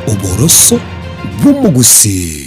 Uboroso bw'umugusi.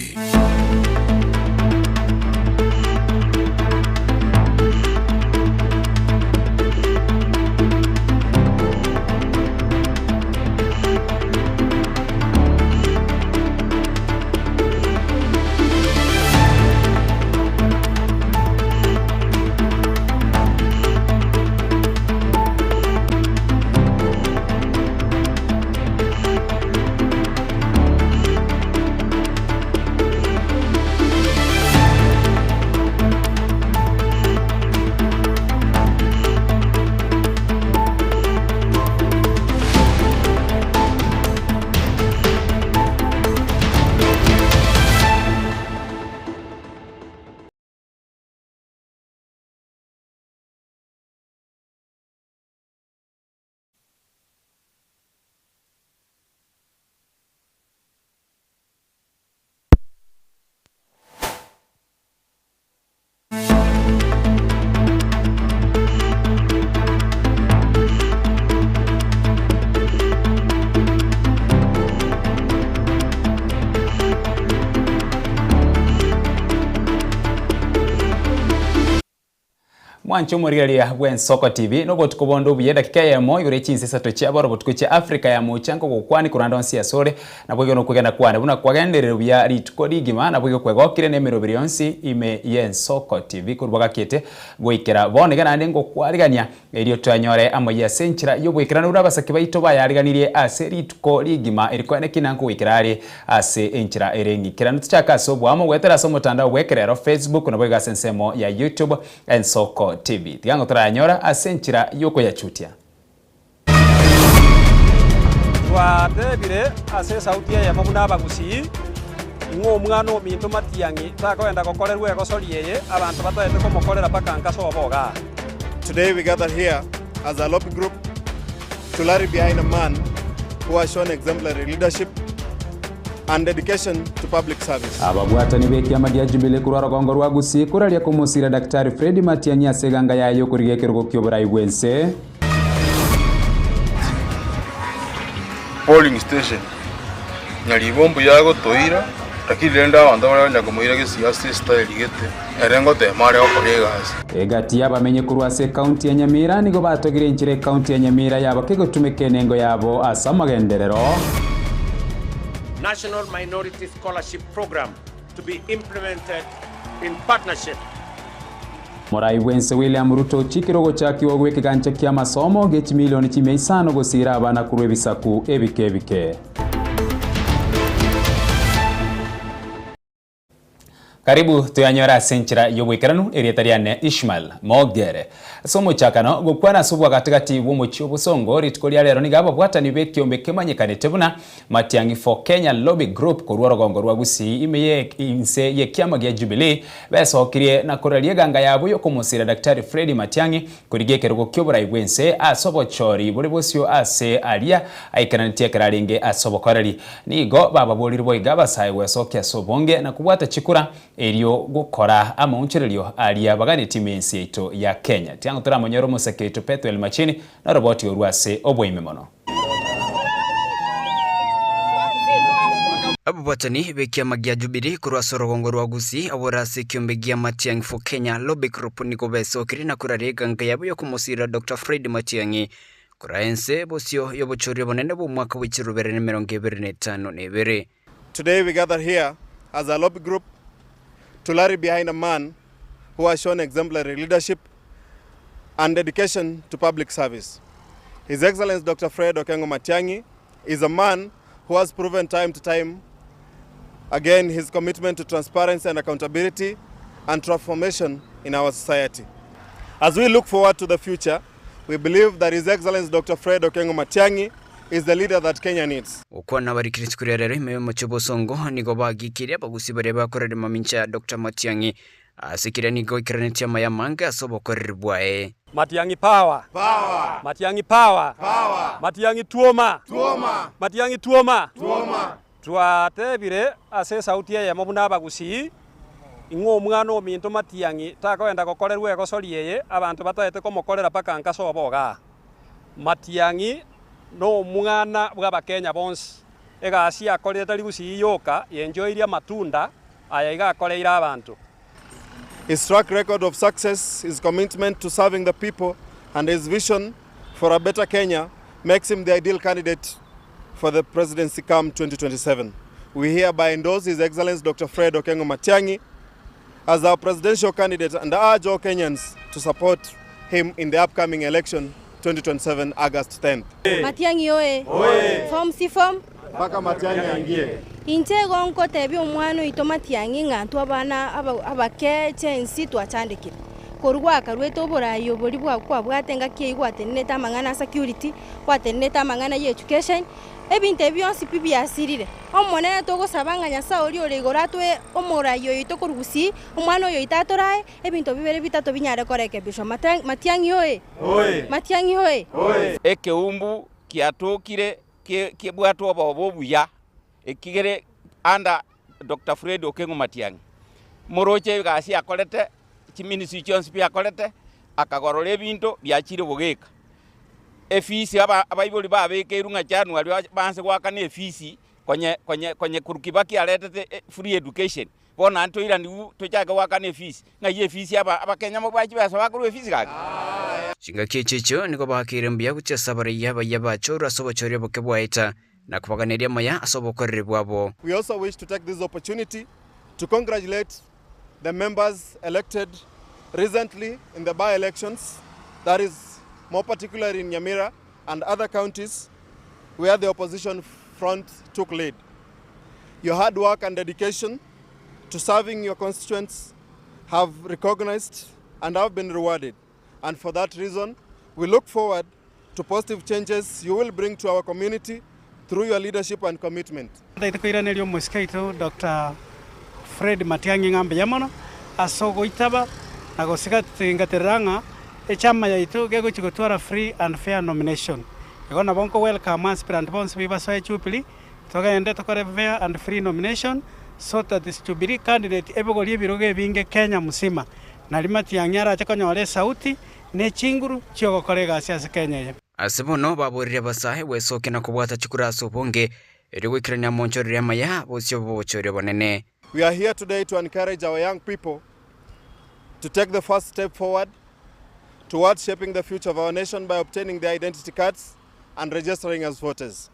Mwancho murialia bwen Soko TV no botukobondo buye dakika ya mo yure chinse sato cha baro botukuche Afrika ya muchango gokwani kurando nsi ya sore na bwege no kugenda kwana buna kwagendere buya rituko rigima na bwege kwegokire ne mirobiri yonsi ime ye Soko TV kurwaga kete goikera bonega na ndengo kwarigania erio twanyore amoya senchira yo bwikira no rabasaki baito bayariganirie ase rituko rigima erikwane kinanko wikirari ase enchira erengikira ntuchaka so bwamo gwetera so mutandao bwekerero Facebook na bwega sensemo ya YouTube and Soko TV. Tigango turanyora asenchira yoko ya chutia. Twatebire ase sauti ya mabuna bagusi ngo mwana minto matiangi takwenda gokorerwe gosoriyeye abantu batayete komokorera paka nkaso boga. Today we gather here as a lobby group to rally behind a man who has shown exemplary leadership and dedication to public service. Ababwatani beki amagia Jubilee kurwara gongo rwagusi kuralia kumusira Daktari Fred Matiang'i aseganga yayo kurigekerwo kyoborai bwense. Polling station nyalibombu yago toira takirenda abantu baranya kumuira gisiasa style gete erengo te mare okoregas egati abamenye kurwase county ya Nyamira nigo batogire inchire county ya Nyamira yabo kegotumeke nengo yabo asamagenderero. National Minority Scholarship Program to be implemented in partnership. Morai bwense William Ruto chikirogo chakiwo gwekigancha kya masomo gechi milioni chimeisano gosira abana kurwe bisaku ebike. Karibu tuyanyora senchira yobwekeranu erietariane Ishmael Mogere. Somo chakano gukwana subwa katikati womochi obusongo ritikolia lero nigaba bwatani bekiombe kemanyekanete buna Matiang'i for Kenya Lobby Group kurwaro gongo rwagusi imeye inse ye kiama gya Jubilee besokirie na koralie ganga yabo yo kumusira Daktari Fred Matiang'i kurigekerwo kyobora ibwense asobochori buri bosyo ase alia aikanantie kararinge asobokorari nigo baba bolirbo igaba saiwe sokya sobonge na kubwata chikura erio gukora amunchirerio alia bagani timensi yeto ya Kenya. Tiango tura monyoro museketo Petwel Machini na roboti orwase obwoime mono. Abubwatani bekia magia Jubilee kurwa sorogongo rwagusi aborase kiombegia Matiang'i for Kenya Lobby Group niko besokiri na kurarega ngayabo yo kumusira Dr. Fred Matiang'i kuraense bosio yobochori bonene bo mwaka w'ikirubere 2025. Today we gather here as a lobby group to rally behind a man who has shown exemplary leadership and dedication to public service. His Excellency Dr. Fred Okengo Matiang'i is a man who has proven time to time again his commitment to transparency and accountability and transformation in our society. As we look forward to the future, we believe that His Excellency Dr. Fred Okengo Matiang'i is the leader that Kenya needs. Ukwana barikirisi kurerere mewe mochobo songo nigo bagikiria bagusi bareba korere mamincha Dr. Matiang'i asikira nigo ikiranetia mayamanga asobokoreribwae. Matiang'i power. Power. Matiang'i power. Power. Matiang'i tuoma. Tuoma. Matiang'i tuoma. Tuoma. Twatebire ase sauti ya mabuna bagusi ngo mwana minto Matiang'i takwenda gokorerwe gosoriyeye abantu batayete komokorera paka nkaso boga. Matiang'i no mwana bwa Kenya bonse egasi akorete rigusi yoka yenjoiria matunda aya igakoreire abantu. His track record of success, his commitment to serving the people, and his vision for a better Kenya makes him the ideal candidate for the presidency come 2027. We hereby endorse His Excellency Dr. Fred Okengo Matiang'i as our presidential candidate and urge all Kenyans to support him in the upcoming election 2027 August 10th. Matiang'i oe. Oe. Form si form. Paka Matiang'i aingie. Inche gonko tebi omwana ito Matiang'i ngantu abana abake chensi twachandikira. Korwa karweto borayo bori bwa bwatenga kiigwatenene tamangana security kwatenene tamangana education ebinte byonsi bibyasirire omone togosabanga nyasa oli oligora twe omorayo ito korugusi omwana oyo itatorae ebinto bibere bitato binyare koreke bisho Matiang'i oe oe Matiang'i oe oe ekeumbu kiatokire kibwatwa obobuya ekigere anda Dr. Fred Okengo Matiang'i moroche gasi akolete chiminisi chonsi pia kolete akagorora ebinto byachire bogeka efisi abaiboli babeke irunga chanu ali banse gwaka ne efisi kwenye kurukibaki aletete free education bona anto ira ndi tochaka gwaka ne efisi ngaye efisi abakenya mobwachi basa bakuru efisi kaka Chinga kichicho niko bakire mbya kuchesa bari yaba chora sobo chori bokebwaita na kubaganiria maya asobo korre bwabo. We also wish to take this opportunity to congratulate the members elected recently in the by-elections, that is more particularly in Nyamira and other counties where the opposition front took lead. Your hard work and dedication to serving your constituents have recognized and have been rewarded. And for that reason, we look forward to positive changes you will bring to our community through your leadership and commitment. Dr. Fred Matiang'i ngambe yamono asogo itaba nagosika tingateranga echama yaitu gego chigotwara free and fair nomination igona bonko welcome aspirant bonse biba so echupili togaende tokore fair and free nomination so that this Jubilee candidate ebogoli biroge binge Kenya musima na Matiang'i achakonyore sauti ne chinguru chiogokorega siasa Kenya asibono baborire basahe wesoke na kubwata chikura sobonge eriwikirania monchorire maya bosyo bochore bonene. We are here today to encourage our young people to take the first step forward towards shaping the future of our nation by obtaining their identity cards and registering as voters.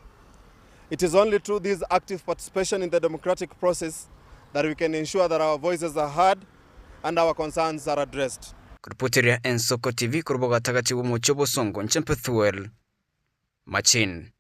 It is only through this active participation in the democratic process that we can ensure that our voices are heard and our concerns are addressed. Kuriputiria Ensoko TV kuruboga tagati wumuchobo songo nchempethuel Machin.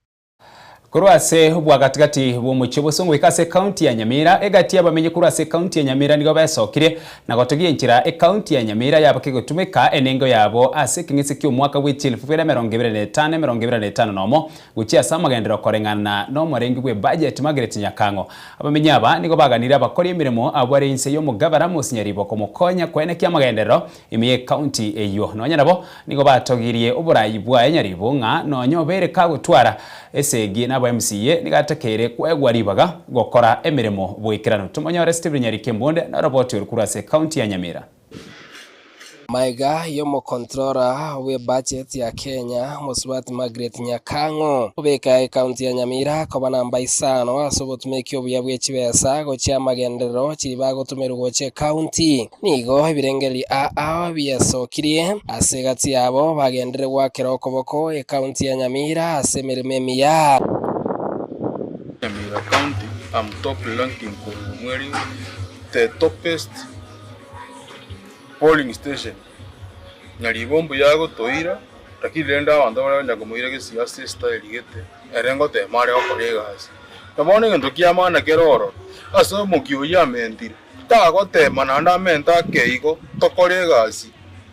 Kurwase bwa gatigati bw'omukibo songo ikase county ya Nyamira egati abamenye kurwase county ya Nyamira nigo basokire na gotogiye nkira county ya Nyamira yabake gutumika enengo yabo ase kingise kyo mwaka w'echilfu 2025 nomo gukia samagendero korengana no morengi gwe budget Margaret Nyakango abamenye aba nigo baganira abakora emirimo abare inse yo mugabara musinyaribo komukonya kwene kya magendero imiye county eyo nonya nabo nigo batogirie oburayi bwa enyaribo nga nonyo bereka gutwara esegi nabo MCA nigatekere kwegwa ribaga gokora emirimo bwikirano tumonyore Steve Nyarike Mbonde na roboti urukurase county ya Nyamira. Maiga yomo controller we budget ya Kenya Muswati Margaret Nyakango ubeka county ya Nyamira koba namba isano asobotumekyo buyabwe kibesa go kya magendero kibago tumerugo che county nigo ibirengeri byasokirie asegati yabo bagendere wakera okoboko county ya Nyamira asemereme ya Nyamira county am top ranking for mweri the topest polling station nyaribombu yago toira takilenda abantu abanyagomuire ke siasa style gete erengo te mare okoregas tabone ngento kiamana keroro aso mukio ya mentire tago te mananda menta keigo tokoregas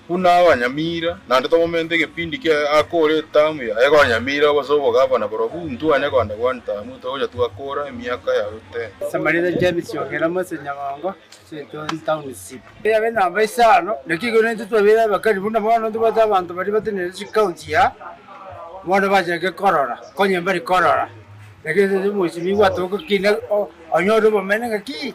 una abanyamira nande to momente ke pindi ke akore tamu ya ego anyamira basobo gavana borobu ntu ane kwanda kwanta muto oja tukakora emiaka ya yote Samarida James yokera mase nyamango Central Township ya bena baisano nekigo nende tubira bakari bunda mwana ndo bazabantu bari batenere county ya mwana baje ke korora konye mbari korora nekeze mushimi watoko kine onyodo bamene ngaki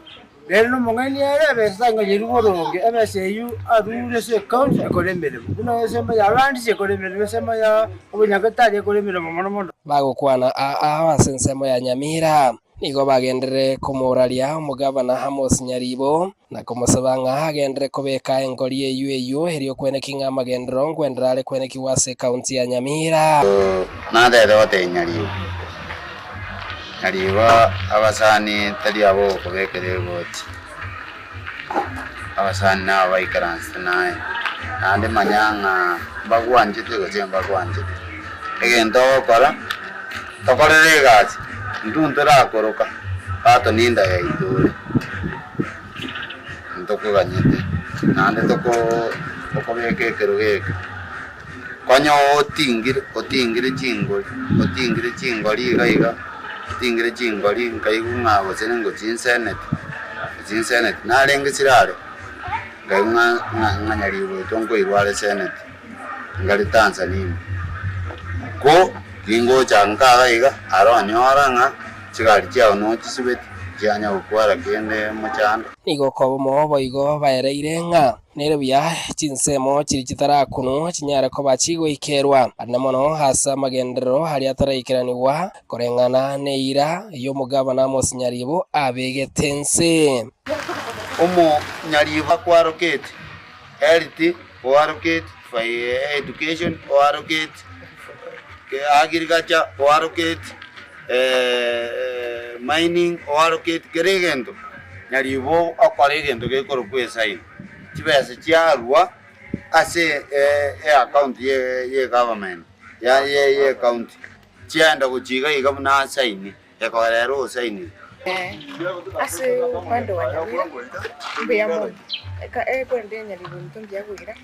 Rero no mongani ara besanga yiruboronge abaseyu arure se county economy. Kuno sema ya abandi se economy sema ya obunyagatari economy mono. Bagukwana abasensemo ya Nyamira nigo bagendere kumuraria umugabana Amos Nyaribo na kumusabanga agendere kubeka engori eyu herio kweneki ng'amagendero ngwenderare kweneki wase county ya Nyamira nathethe ote Nyaribo abasani tari abo kubekere goti abasani na baikaranse nae nande manyanga bagwanjite gozemba bagwanjite egento kora tokorere gazi nduntera koroka pato ninda ya idure ndoko ganyete nande toko beke kerogeke konyo otingire chingori gaiga tingire chingori kaigunga gosenengo chinsenet narenge sirare gaunga Nyaribo tongo irwale senet ngali Tanzania ko lingo changa gaiga aronyoranga chigari chao no chisubeti cyanya ukwara kende muchanda nigo kobo boigo baereire nga nere bya chinsemo chiri kitarakuno chinyara ko bachigo ikerwa anamono hasa magendero hari ataraikiranirwa korengana neira yo mugabana Amos Nyaribo abegetense Nyaribo kwarokete health kwarokete for education kwarokete agriculture kwarokete mining kwarokete keregendo Nyaribo akwaregendo gekoro kwesaini chibese chiarwa ase account ye government ye county chianda kuchiga ikamna saini yakorero saini ase upande wa Nyamira mbeyamo kwende Nyaribo ntombya kugira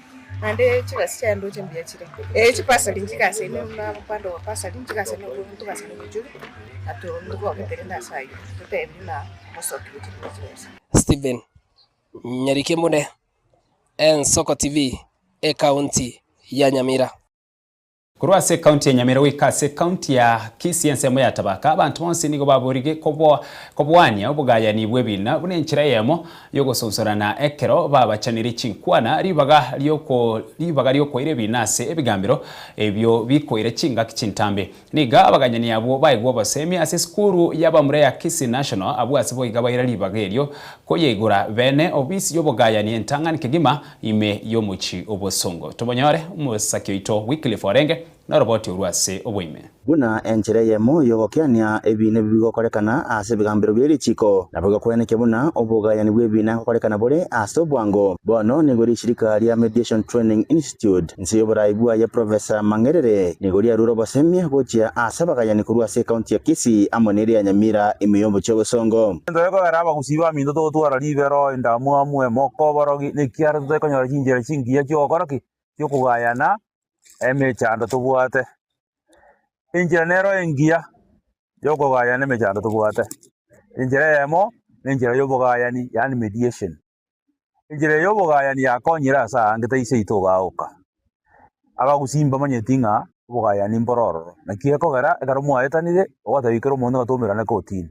ande chikasi chando chembya chire chipasa linjikase ne na upande wa pasa linjikase ne umuntu kase ne kujuru ato ndiko aketerenda sayo tutebi na mosoki kuchira Steven Nyarikemune Soko TV county ya Nyamira Kurwa se county ya Nyamira wika se county ya Kisii ensemo ya tabaka abantu bonse nigo baburige kobwanya obugayani bwebina bunenchira yemo yogosonsorana ekero babachaniri chinkwana ribaga lyoko ire binase ebigambiro ebyo bikoire chinga kichintambe niga abaganyani abo bayigwa basemi ase skuru yabamure ya Kisii National abo asibo igabayira ribaga elyo koyegura bene obisi yobugayani entangani kigima ime yomuchi obosongo tubonyore umusakyo ito weekly forenge na roboti urwase obwime buna enchire yemo yogokiania ebine bigokorekana ase bigambiro byeri chiko nabaga kweneke buna obugayani bwebina korekana bole ase obwango bono nigori shirika lya Mediation Training Institute nsi yoboraibwa ya Professor Mangerere nigori aruro basemye bochia ase bagayani kurwase county ya Kisii amonere ya Nyamira imiyombo chobosongo ndego araba gusiba mindo to twara libero indamu amwe moko borogi nikiara tukonyora chinjera chingiya cyokoroki cyokugayana emechando tubwate injira nero engia yokugayana emechando tubwate injira yemo injira yobugayani yani mediation injira yobugayani yakonyira sa ngita ise itogauka abagusimba manyetinga bugayani mbororo nakieko gara egarumoetanire ogatabikero mondo gatumirana kotini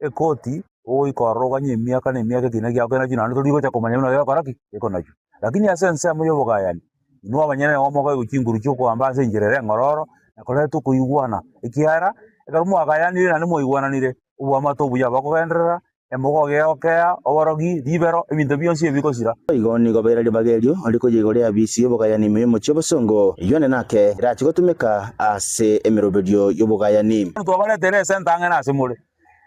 ekoti oikorroga nyemiaka nemiaka kinagia kana jina ndo ligo cha komanya na yakaraki eko nacho lakini asense amuyo bugayani no abanyene omogo guchinguru cyoko ambaze injerere ngororo nakore tu kuyugwana ikiara egarumo agayanire nani moyugwananire ubwa mato buya bakogendera emogo geokea oborogi libero ebintu byonse ebikosira igoni gobera libagelyo aliko yegore abisi yobugayani memo cyobosongo yone nake rachigotumeka ase emerobedio yobugayani twabaletere sentanga na simule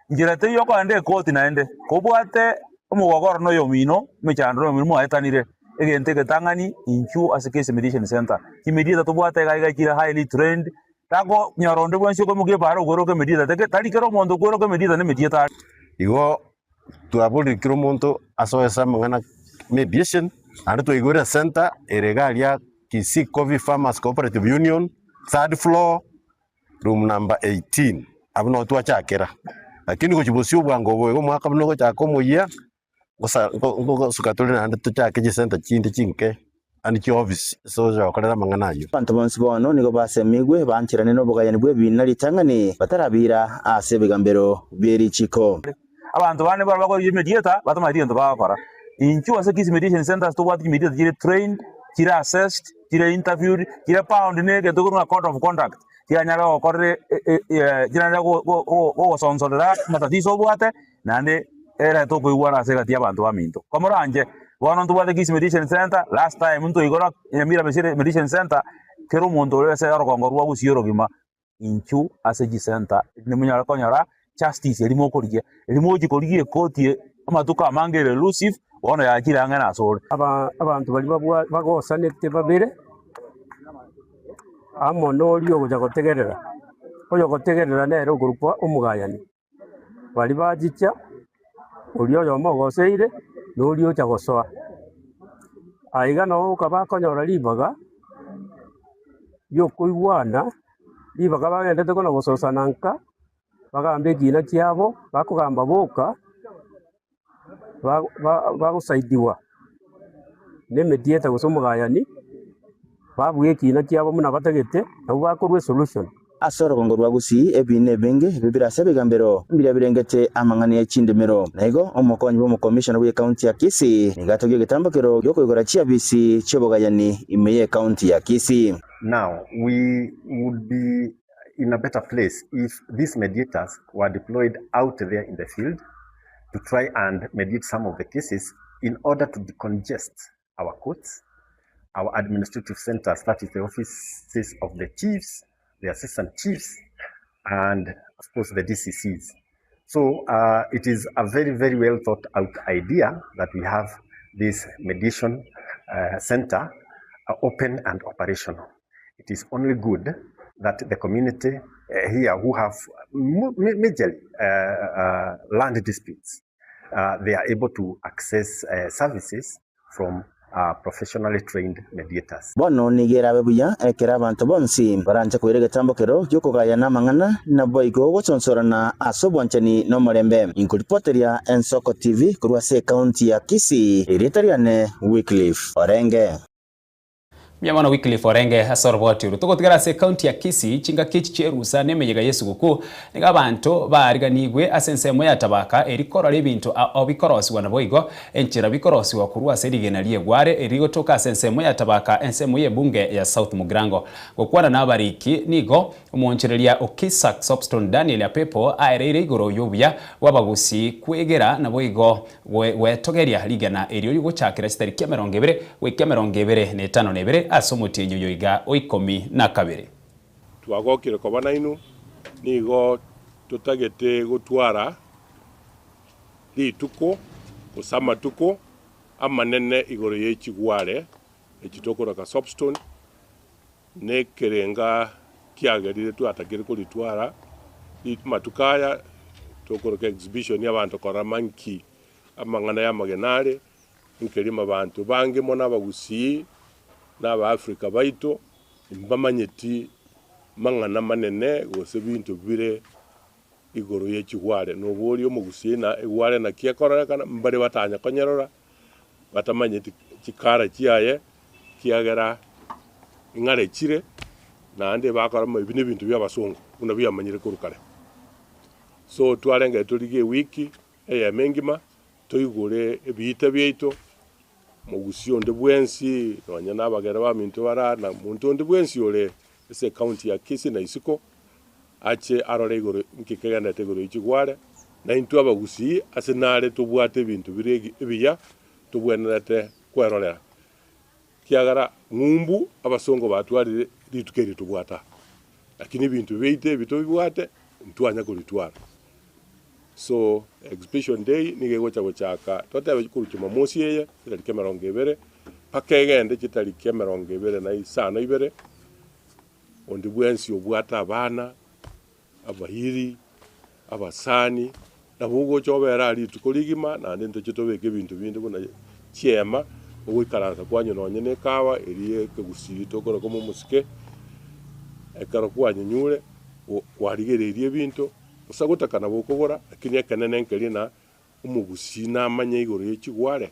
njirete yoko ande koti naende kobwate omugogoro no yomino mechandro mimo aetanire egente ketangani inchu as a case mediation center immediate to bwate ga kira highly trained tago nyaronde bwanse ko muge baro goro ke medida teke tari kero mondo goro ke medida ne medida igo tu abuli kiro mondo aso esa mangana mediation ande to igora center eregalia Kisii Coffee Farmers Cooperative Union third floor room number 18 abno tu achakera lakini ko chibosio bwango bwo mwaka mnogo chako moya ngo sukatuli na ande to chake center chinde chinke and ki office so ja kolera manganayo bantu bonse bono nigo basemigwe banchirane no bugayani bwe binali tangani batarabira ase bigambero byeri chiko abantu bane bara bakora mediator batama dio bakora inchu ase kisi mediation centers to what mediator jire trained jire assessed jire interviewed jire pound ne ke to na code of conduct jire nyara okore jire nyara go sonsonera matatizo bwate nande era to kuigwana ase gati abantu baminto komoranje bono to what kisi mediation center last time nto igora mira mediation center kero mondo ese orogongo rwa gusioro gima inchu ase ji center ni munyara konyara justice elimo koriye elimo jikoriye kotie amatuka amangere elusive ono yakira ngana asore abantu bali bagosanete babere amono olio goja gotegerera oyo gotegerera nero gurupa umugayani bali bajicha olio yo mogoseire n'olio chagosoa aiga no kabakonyora libaga yo kuigwana libaga bagendete kona gososananka bagambe gina kiabo bakugamba boka bagusaidiwa ne medieta gusomugayani babuye kina kiabo muna batagete nabo bakorwe solution asoro kongorwa gusi ebine benge bibirase bigambero mbira birengete amangani ya chindemero naigo omukonyi bo commissioner we county ya Kisii nigatogye gitambokero yoko igora chia bisi chebogayani imeye county ya Kisii. Now we would be in a better place if these mediators were deployed out there in the field to try and mediate some of the cases in order to decongest our courts, our administrative centers, that is the offices of the chiefs, the assistant chiefs, and of course the DCCs. So it is a very, very well thought out idea that we have this mediation center open and operational. It is only good that the community here who have major land disputes, they are able to access services from professionally trained mediators. Bono nigera bebuya ekera abantu bonsi baranje kwirege tambokero yokogaya namangana na boigo gochonsorana asobwanchani no morembe inkuripoteria Ensoko TV kurwase county ya Kisii iritariane Wycliffe Orenge. Myamano Wycliffe Orenge asoroboti rutogotigara se county ya Kisii chinga kichi cherusa nemeyega Yesu guku niga abantu bariganigwe asensemo ya tabaka erikora lebintu obikorosi wana boigo enchira bikorosi wakurwa serigena liegware erigotoka asensemo ya tabaka ensemo ye bunge ya South Mugrango gokwana nabariki nigo umonchereria Okisak Soapstone Daniel Apepo aerere igoro yobuya wabagusi kwegera na boigo wetogeria ligana erio yugochakira chitariki 20 wiki 25 asomoti enyo yoiga oikomi na kabiri twagokire kobana inu nigo tutagete gutwara lituko kusama tuko amanene igoro yechigware ekitokora ka Soapstone ne kerenga kiagerire twatakire ko litwara matukaya tokoro ka exhibition y'abantu kora manki amangana ya magenare inkerima abantu bange mona bagusi n'aba Africa baito mbamanyeti mangana manene gose bintu bire igoro yechigware no bori omugusina igware na kiakora kana mbare batanya konyerora batamanyeti kikara kiaye kiagera ingare chire na ande bakora mu bintu by'abasongo una byamanyire kurukare so twarenga tulige wiki mengima toigore ebiyita byeito mugusio nde bwensi nonya nabagera ba minto barana muntu nde bwensi ole ese county ya Kisii na Isiko ache arore igoro nkikegana tegoro ikigware na into abagusi asenare tubwate bintu biregi ebiya tubwenete kwerorera kiagara ngumbu abasongo batwarire litukeri tubwata lakini bintu beite bitobwate ntwanya kulitwara. So exhibition day nige gochaka totabe kuru Jumamosi yeye tariki 20 pakegende kitariki 20 na isano ibere ondi bwensi obwata abana abahiri abasani nabugo chobera ali tukoligima na ndento chitobeke bintu bindi buna chiema obwikaranza kwanyu nonyene kawa eriye kegusiri tokoro komo musike ekaro kwanyu nyure kwarigererie bintu usagutakana bukogora lakini akanene nkelina umugusina amanye igoro yechigware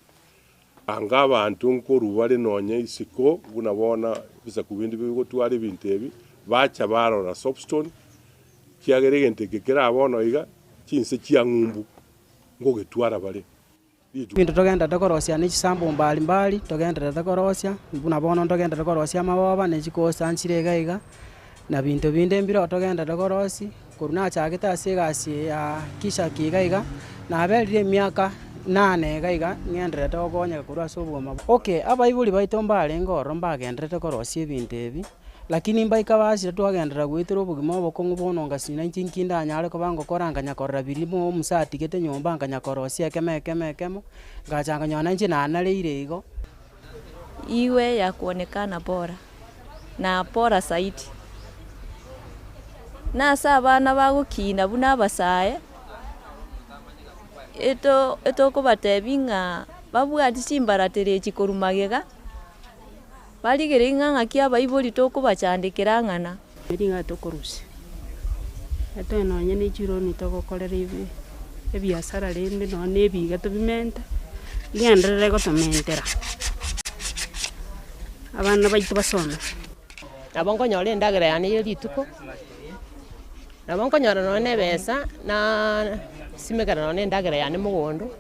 anga abantu nkoru bari nonye Isiko bunabona bisa kubindi bigo twari bintebi bacha barora Soapstone kiagerege ntekekera abono iga kinse kiangumbu ngogitwara bare bintu togendete korosia n'ikisambu mbalimbali togendete korosia buna bono togendete korosia maboba n'ekikosanchire gaiga na bintu binde mbiro togendete korosi kuruna chagite ase egasi ya kisha kigaiga na aberire miaka 8 gaiga ngenderete okonyeka kurwa ase obwoma. Okay, abaibuli baito mbare ngoro mbagenderete korosia ebintu ebi lakini mbaika basire twagendera gwitira obogima obokong'u bono ngasina nkinkinda anyare koba ngokora nganyakorera birimo omusatigete nyomba nganyakorosia ekemo ngachanga nyona nje nanareire igo iwe ya kuonekana bora na bora zaidi na sabana bagukina buna basaye eto kubatebinga babwati chimbaratere chikorumagega baligere ng'ang'a kia baibuli tokubachandikira ng'ana eringa tokorusi ate nonye ni chironi togokorera ebiasara rende no nebiga tobimenta ngenderere gotomentera abana baitu basome nabongo nyore ndagera yani yo lituko nabongo nyore none besa na simekana none ndagera yani mugondo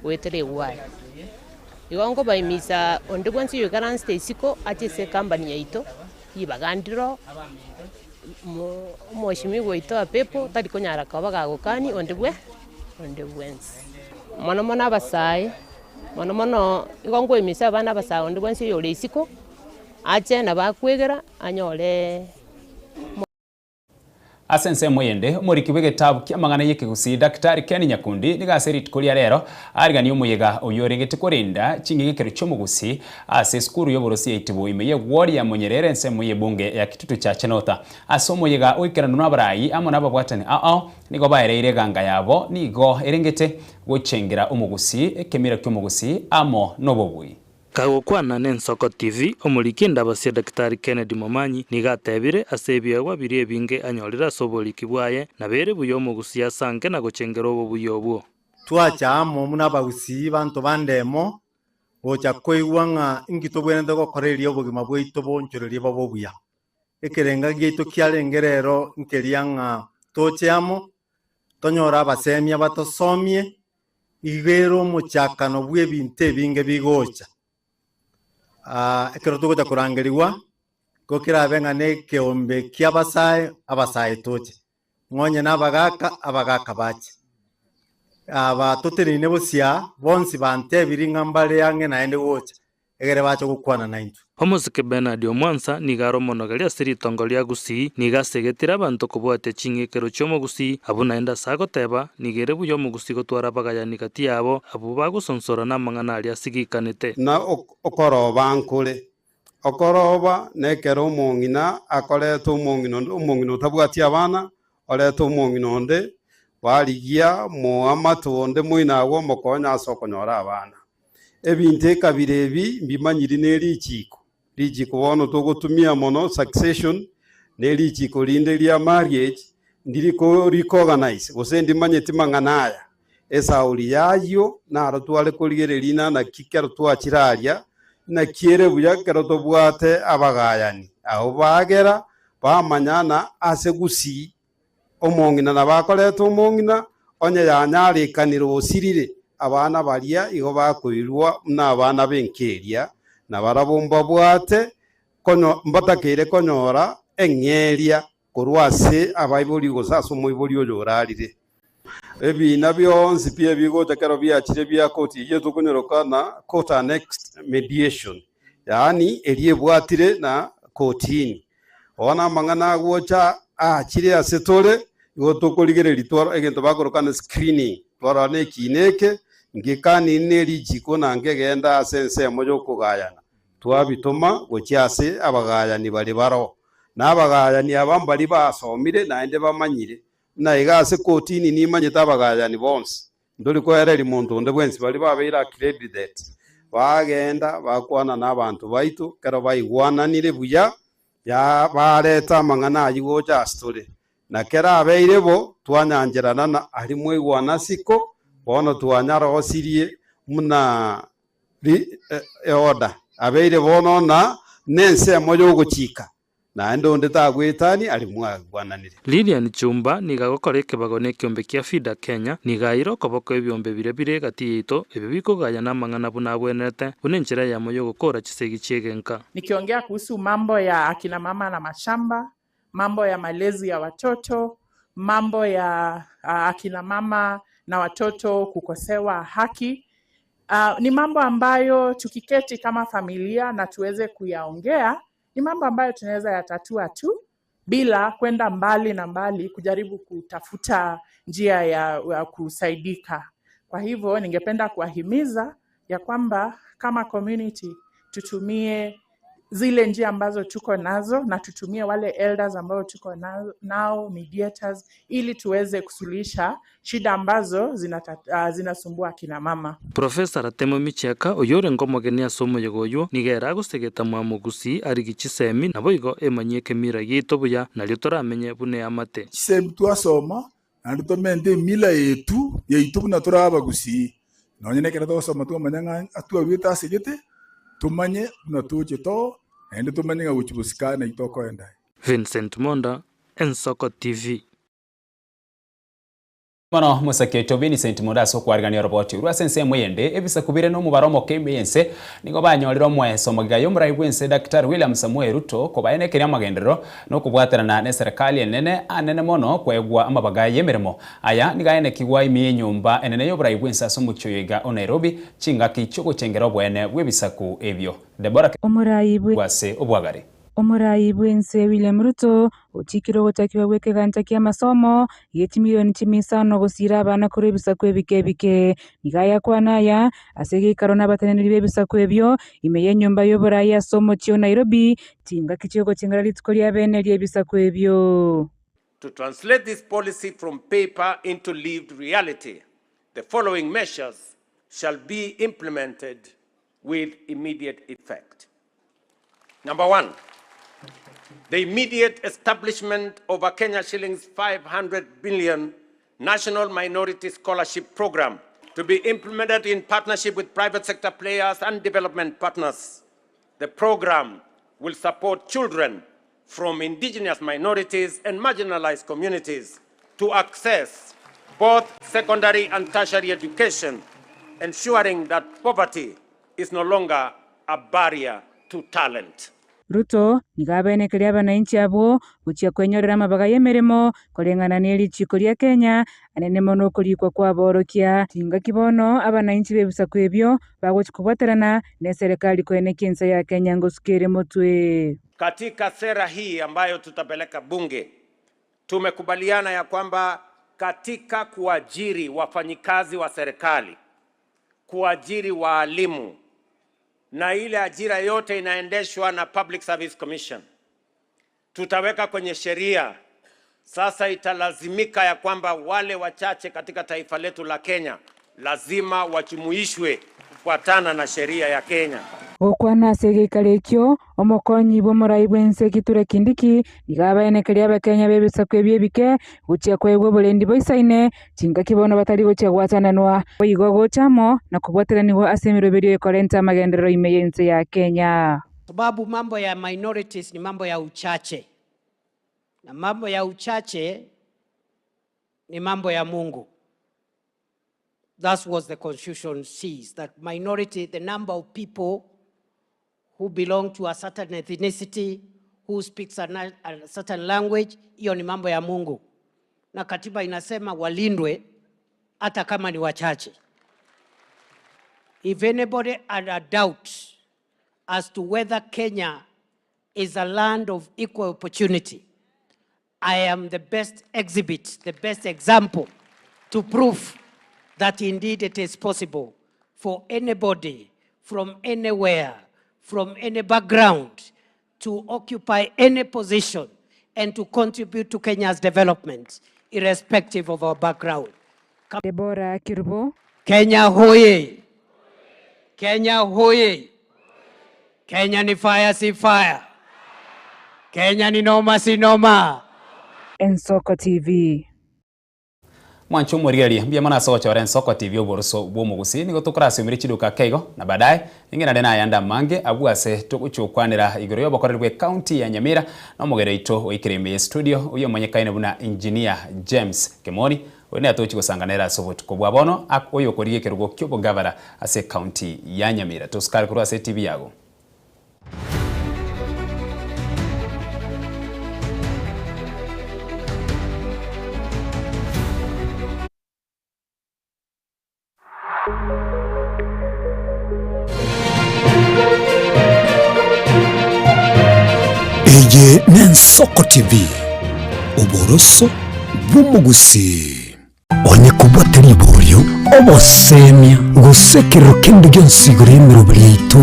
wetere gwaye igongo baimisa onde kwansi yo karan stesiko achese company yaito ibagandiro moshimi goito apepo tali konyara kabaga gokani onde bwensi mono abasai mono igongo imisa abana abasai onde kwansi yo lesiko ache na bakwegera anyole asense moyende omoriki bw'egitabu kia amang'ana y'ekigusi Daktari Ken Nyakundi nigase rituko lero arigania omoyega oyo orengete korinda ching'igikero ky'omogusi ase esukuru y'oborosi yaitibwa ime ward ya Munyerere ensemo y'ebunge ya Kitutu cha Chenota ase omoyega oikeranu n'abarai amo n'ababwatani nigo baereire ganga yabo nigo erengete gochengera omogusi ekemira ky'omogusi amo n'obobui. Kagokwana n'Ensoko TV omuliki ndabasia Daktari Kennedy Momanyi nigatebire ase ebiegwa biri ebinge anyorera ase oboriki bwaye na bere buya omogusi asange na gochengera obobuya obwo twacha amo muna abagusi banto bandemo gocha koigwa ng'a ingito bwenete gokoreria obogima bwaito bonchoreria bobuya ekerenga giaito kiarengerero nkeria ng'a toche amo tonyora abasemia batosomie igero omochakano bwa ebinto ebinge bigocha ekero tugocha kurangeriwa gokira benga ne keombe kia abasaye toche ng'onye n'abagaka bache toterine bosia bonsi bantebiri ng'ambare yange naende gocha egere bacho gukwana naintu Omosike Bernard Omwansa nigaro monogeria ase ritongo ria Gusii nigasegetira abanto kobwate ching'ikero ky'omogusi abo naenda sagoteba nigere buya omogusi gotwara abagayani gati yabo abo bagusonsora n'amang'ana aria asigikanete na okoroba nkore okoroba nekero omong'ina akorete omong'ina otabwati abana orete omong'ina onde barigia moamatu onde moina agwo mokonya ase okonyora abana ebinto ekabire ebi mbimanyiri n'erichiko bono togotumia mono succession n'erichiko rinde ria marriage ndiriko recognize gose ndimanyeti mang'ana aya esauri yayo naro tware korigereria na kikero twachiraria na kiere buya kero tobwate abagayani aho bagera bamanyana ase Gusii omong'ina na bakorete omong'ina onye yanyarikaniro osirire abana baria igo bakoirwa n'abana benkeria na barabomba bwate konyo mbatakeire konyora eng'eria korwase abaibori gosasa omoibori oyo orarire ebina byonsi pia bigocha kero biachire bya koti yetu kunyerokana court annexed mediation yani eriebwatire na kotini ona mang'ana gwocha achire asetore igo tokorigereri twara egento bakorokana screening twara ne kineke ngikani neri jiko nange genda asense moyo kugayana twabitoma gochiase abagayani bari baro n'abagayani abambari basomire naende bamanyire na igase kotini nimanyita abagayani bonse ndori ko yareri muntu onde bwensi bari babeira accredited bagenda bakwana n'abantu baitu kero baigwananire buya ya bareta amang'ana ayigocha story na kera abeire bo twanyangerana na ari mwigwana siko bono twanyara osirie muna order abeire bono na nense moyo gochika na ndo ndeta gwitani ali mwagwananire. Lilian Chumba niga gukora ikibagone kiombe kia FIDA Kenya niga iro koboko ebiombe bire gatito ebibiko gaya na mangana buna bwenete bunenjera ya moyo gukora chisegi chiegenka. Nikiongea kuhusu mambo ya akina mama na mashamba, mambo ya malezi ya watoto, mambo ya akina mama na watoto kukosewa haki, ni mambo ambayo tukiketi kama familia na tuweze kuyaongea, ni mambo ambayo tunaweza yatatua tu bila kwenda mbali na mbali kujaribu kutafuta njia ya kusaidika. Kwa hivyo ningependa kuwahimiza ya kwamba kama community tutumie zile njia ambazo tuko nazo na tutumie wale elders ambao tuko nao mediators, ili tuweze kusuluhisha shida ambazo zinasumbua kina mama. Professor Atemo Micheka oyore ngomogeni asomo yegoyo nigera gusegeta mwamugusi arigichisemi nabo igo emanyeke mira yito buya nalyo toramenye bune amate chisemi twasoma nandi tomente mila yetu buna turabagusi nonyene kera tosoma tumanya atua wita segete tumanye na tuje to ende tumanye ngabuchibusikana itoko enda. Vincent Monda, Ensoko TV. Mono musake Vincent Monda so kwarigania roboti urwasense mwende ebisa kubire no mubaromo kemeyense nigo banyolero mweso magayo muraibwense Dr. William Samuel Ruto ko bayenekere amagendero no kubwaterana ne serikali enene anene mono kwegwa amabagaye emirimo aya nigaene kigwa imi nyumba enene yo buraibwense so muchoyega o Nairobi chingaki choko chengero bwene bwebisaku ebyo Deborah omuraibwe wase obwagare omuraibwense William Ruto ochikiro gotakiwa gwekeganta kia masomo yeti milioni 5 gusira abana kuri bisaku ebike nigaya kwanaya asege karona bataneneri bebisaku ebyo imeye nyumba y'oburayi asomo chyo Nairobi tinga kichego chingara litkolia bene lyebisaku ebyo. To translate this policy from paper into lived reality, the following measures shall be implemented with immediate effect. Number 1, the immediate establishment of a Kenya shillings 500 billion National Minority Scholarship Program to be implemented in partnership with private sector players and development partners. The program will support children from indigenous minorities and marginalized communities to access both secondary and tertiary education, ensuring that poverty is no longer a barrier to talent. Ruto nigabenekeria abananchi abo guchia kwenyorera amabaga yemeremo kolengana neli chiko lya Kenya anene mono kulikwa kwa borokia tinga kibono abananchi bebisaku ebyo bagochikubwaterana ne serikali kwenekensa ya Kenya ngosukere motwe. Katika sera hii ambayo tutapeleka bunge, tumekubaliana ya kwamba katika kuajiri wafanyikazi wa serikali, kuajiri waalimu na ile ajira yote inaendeshwa na Public Service Commission, tutaweka kwenye sheria. Sasa italazimika ya kwamba wale wachache katika taifa letu la Kenya lazima wajumuishwe kufuatana na sheria ya Kenya. Okwana segekalekyo omokonyi bomuraibwense kiture kindiki nigabayenekeria abakenya bebisaku ebyebike guchia kwegwa bulendi boisaine tinga kibono batari guchia gwatananwa oigo gochamo na kubwateraniwa asemiro berio ekorenta magenderero imeyense ya Kenya. Sababu mambo ya minorities ni mambo ya uchache, na mambo ya uchache ni mambo ya Mungu. That was the Constitution says, that minority, the number of people who belong to a certain ethnicity, who speaks a certain language, hiyo ni mambo ya Mungu. Na katiba inasema walindwe hata kama ni wachache. If anybody had a doubt as to whether Kenya is a land of equal opportunity, I am the best exhibit, the best example to prove that indeed it is possible for anybody from anywhere, from any background, to occupy any position and to contribute to Kenya's development, irrespective of our background. Deborah Kirbo. Kenya hoye! Kenya hoye! Kenya ni fire si fire! Kenya ni noma si noma! Ensoko TV. mwancho morigeria mbia mana socha oren Soko TV oboroso bwomugusi nigo tukurase muri chiduka keigo na baadaye ingena dena yanda mange abuase tukuchukwanira igoro yobokorerwe county ya Nyamira no mugereito oikireme studio uyo manyekaine buna engineer James Kemoni wene atochi gusanganira sobot kobwabono akoyo koriye kerugo kyobo gavana ase county ya Nyamira tuskari kuru ase TV yago. Eye Soko TV oboroso bw'umugusi onye kubwateri buryo obosemia gusekero kendo gyansigura emirobiri yaitu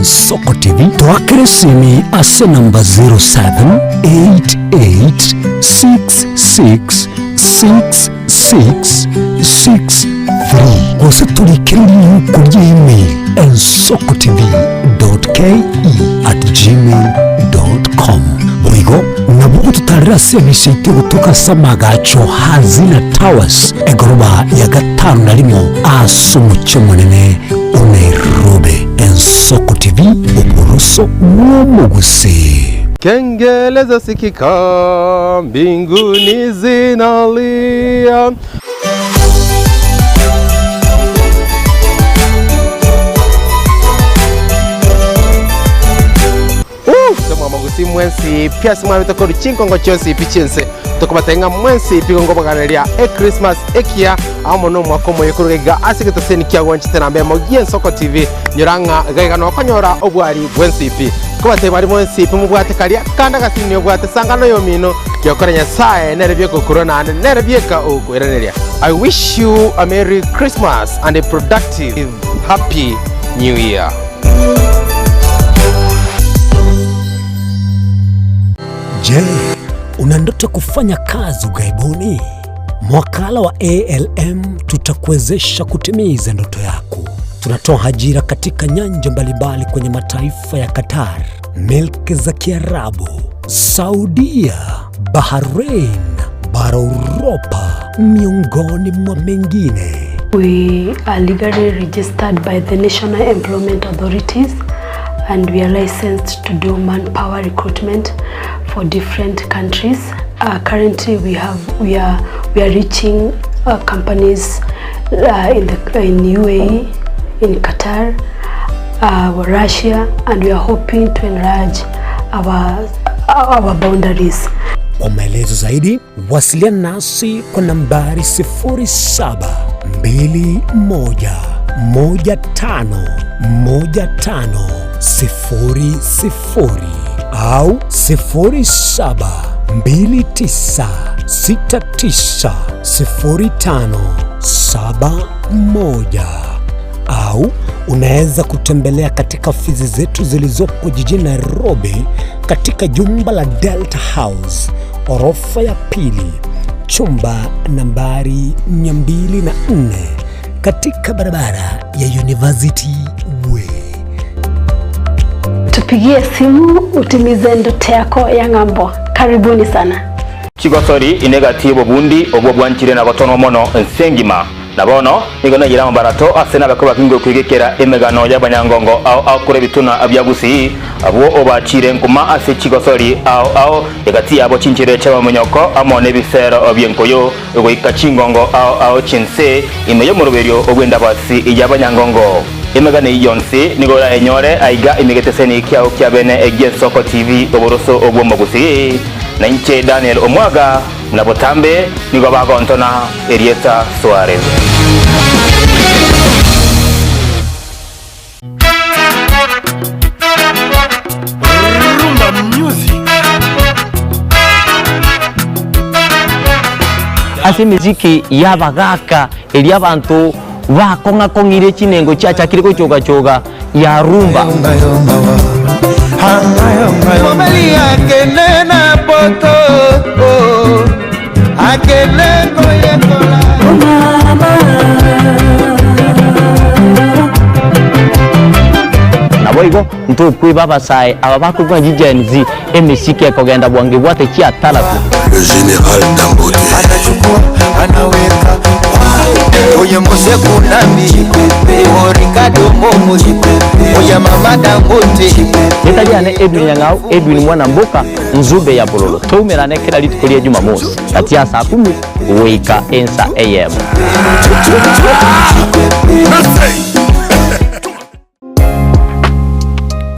Soko TV twakeresimi ase namba 0788666663 gose tulikereri kuri email ensokotv.ke@gmail.com Burigo nabugu tutarira service ite gutuka samagacho Hazina Towers egoroba ya gatanu na limo asumuche munene Nairobi. Soko TV oboroso bw'umugusi. Kengele zasikika mbinguni zinalia. Sema magusi mwensi pia simwa bitoko ruchinkongo cyose ipichense tukobatenga mwensi pigongo baganeria Christmas ekia amono mwakomo yekurega asigito seni kya wanchi tenambe mo Soko TV nyuranga gaiga no konyora obwari bwensi ipi kubate bari mwensi ipi mubwate kalia kanda gasini obwate sangano yomino kyokoranya sae nerebye ko corona and nerebye ka okwereneria. I wish you a Merry Christmas and a productive Happy New Year. Je, una ndoto kufanya kazi ughaibuni? Mwakala wa ALM tutakuwezesha kutimiza ndoto yako. Tunatoa ajira katika nyanja mbalimbali kwenye mataifa ya Qatar, Milki za Kiarabu, Saudia, Bahrain, bara Europa, miongoni mwa mengine. We are legally registered by the National Employment Authorities and we are licensed to do manpower recruitment for different countries. Currently, we are reaching companies in UAE, in Qatar, Russia, and we are hoping to enlarge our boundaries. Kwa maelezo zaidi, wasiliana nasi kwa nambari 0721151500 au 0729690571 au unaweza kutembelea katika ofisi zetu zilizoko jijini Nairobi katika jumba la Delta House, orofa ya pili, chumba nambari 204 katika barabara ya University Way. Tupigie simu utimize ndoto yako ya ng'ambo. Karibuni sana. Chigosori inegatibo bundi obwo bwanchire na gotono mono nsengima nabono igona yira mbarato asena bakuba kingo kwigekera emegano y'abanyangongo au kure bituna abyagusi abo obachire nkuma ase Chigosori au egati abo chinchire chaba munyoko amone bisero obyenkoyo ego ikachingongo au chinse imeyo muruberio obwenda basi y'abanyangongo emegane yonse nigora enyore aiga imigeteseni kyao kyabene Soko TV oboroso obwo mugusi na inche Daniel Omwaga na botambe nigo bagontona Erieta Suarez. Rumba music. Ase muziki yabagaka eri abantu bakonga kongire chinengo chacha kiriko choga ya rumba. Momelia kenena poto akenengo yekola naboigo ntukwi babasai aba bakugwa jijenzi emisiki ekogenda bwange bwate kya talatu. Le général Dangote anachukua anaweka oye Mose Kunambi, o Ricardo Momo, oye Mama Dangote. Netaliane Edwin Yangau, Edwin Mwana Mboka, Nzube ya Bololo. Tumerane kila litikulia Jumamosi. Katia saa 10 Wika Ensa AM.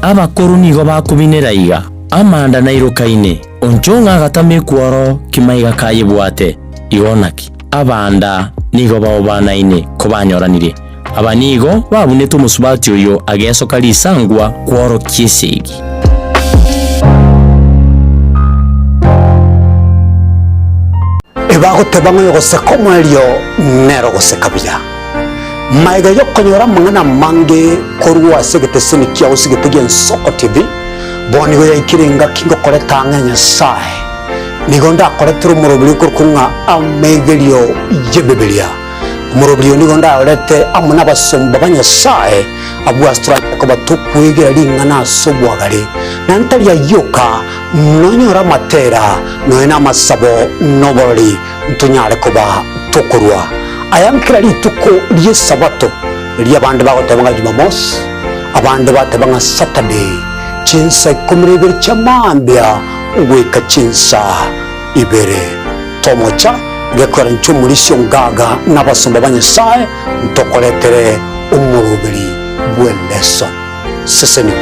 Abakuru nigo bakuminera iga amanda na irokaine onchonga gatame kuoro kimaiga kayibwate igonaki abanda nigo baobanaine kobanyoranire abanigo babunete omusubati oyo agesoka lisangwa kuoro kiesegi ebagoteba ng'oyo goseka omwerio nero goseka buya maiga yokonyora mang'ana mange korwa segete sini kia usigete gia Nsoko TV bonigo yaikirenga kingo koreta ng'enya sae nigo ndakoretera omorobiri okorkunga amaigerio yebeberia omorobiri nigo ndaorete amo n'abasomba ba Nyasaye abwasturane ko batukwegera ring'ana ase obwagare na ntari ayoka nonyora matera noena amasabo noborori ntunyare koba tokorwa ayankira rituko rye sabato ry'abandi bagotebanga Jumamosi abandi batebanga Saturday chinsa 12 chamambia weka chinsa ibere tomocha gekora nchumurisho ngaga n'abasomba ba Nyasaye ntokoretere umurubiri bweleso seseni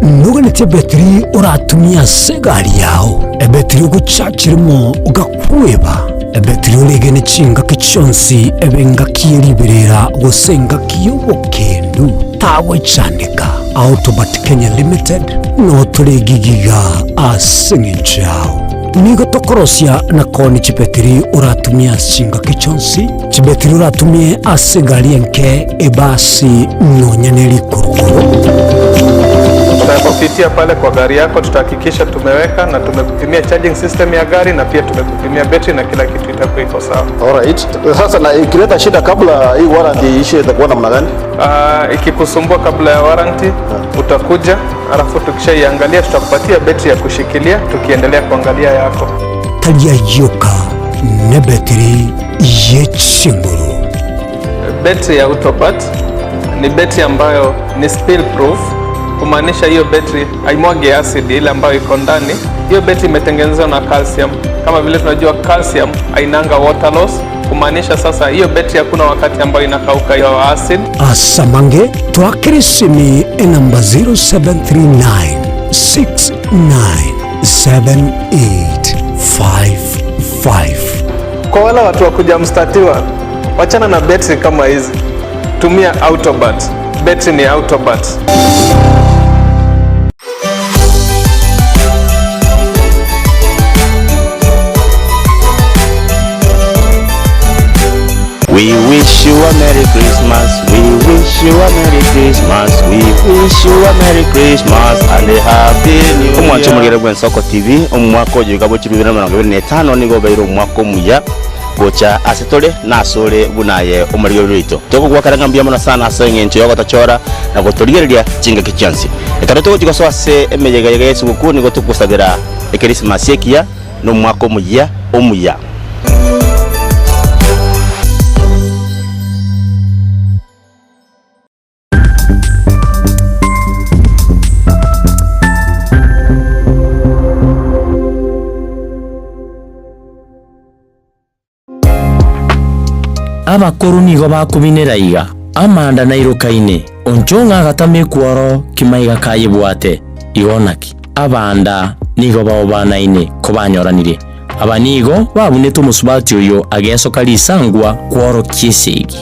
nuganete betri uratumia segari yao ebetri uguchachirimo ugakweba ebetri ulegene chinga kichonsi ebenga kieliberera gosenga kiyobokendu tawe chandika Autobat Kenya Limited no tulegigiga asengenchao nigo tokorosia na koni chibetri uratumia chinga kichonsi chibetri uratumie asegari enke ebasi nonyaneli kurukuru. Tutakupitia pale kwa gari yako, tutahakikisha tumeweka na tumekupimia charging system ya gari na pia tumekupimia battery na kila kitu itakuwa iko sawa. Alright. Sasa na ikileta shida kabla hii warranty ishe itakuwa namna gani? Ikikusumbua kabla ya warranty utakuja, alafu tukishaiangalia tutakupatia battery ya kushikilia tukiendelea kuangalia yako. Talia yoka ne battery yechinguru. Battery ya Autobat ni battery ambayo ni spill proof, kumaanisha hiyo battery haimwagi acid ile ambayo iko ndani. Hiyo battery imetengenezwa na calcium. Kama vile tunajua calcium hainanga water loss, kumaanisha sasa hiyo battery hakuna wakati ambayo inakauka hiyo acid. Asamange twakirisimi namba 0739697855. Kwa wale watu wakuja mstatiwa, wachana na battery kama hizi. Tumia Autobat. Battery ni Autobat. We wish you a Merry Christmas. We wish you a Merry Christmas. We wish you a Merry Christmas and a Happy New Year. Omwancho mugere gwa Nsoko TV omwaka oyo gabo 2025 nigo bairo omwaka muya gocha asetole nasole bunaye omariyo rito toko gwakaranga mbia mona sana asenge ncho yogo tachora na gotoligeria chinga kichansi ekaroto goso ase emeyega yega Yesu gukuni gotukusabira Christmas yekia no mwaka muya omuya. Abakuru nigo bakuminera iga amanda na irokaine onchonga gatame kuoro kimaiga kayibwate igonaki abanda nigo baobanaine kobanyoranire abanigo babunete omusubati oyo agesoka lisangwa kuoro kiesegi.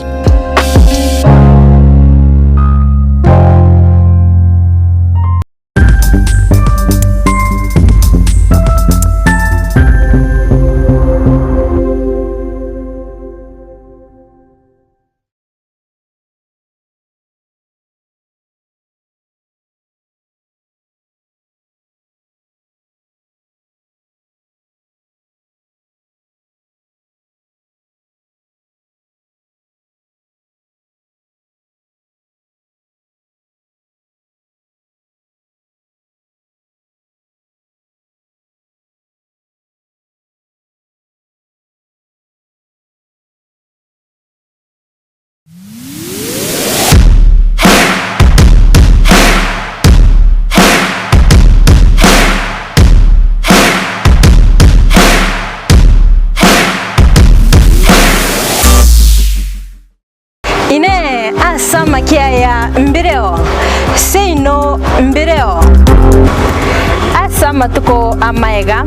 asama kiaya mbireo seino mbireo asama tuko amaega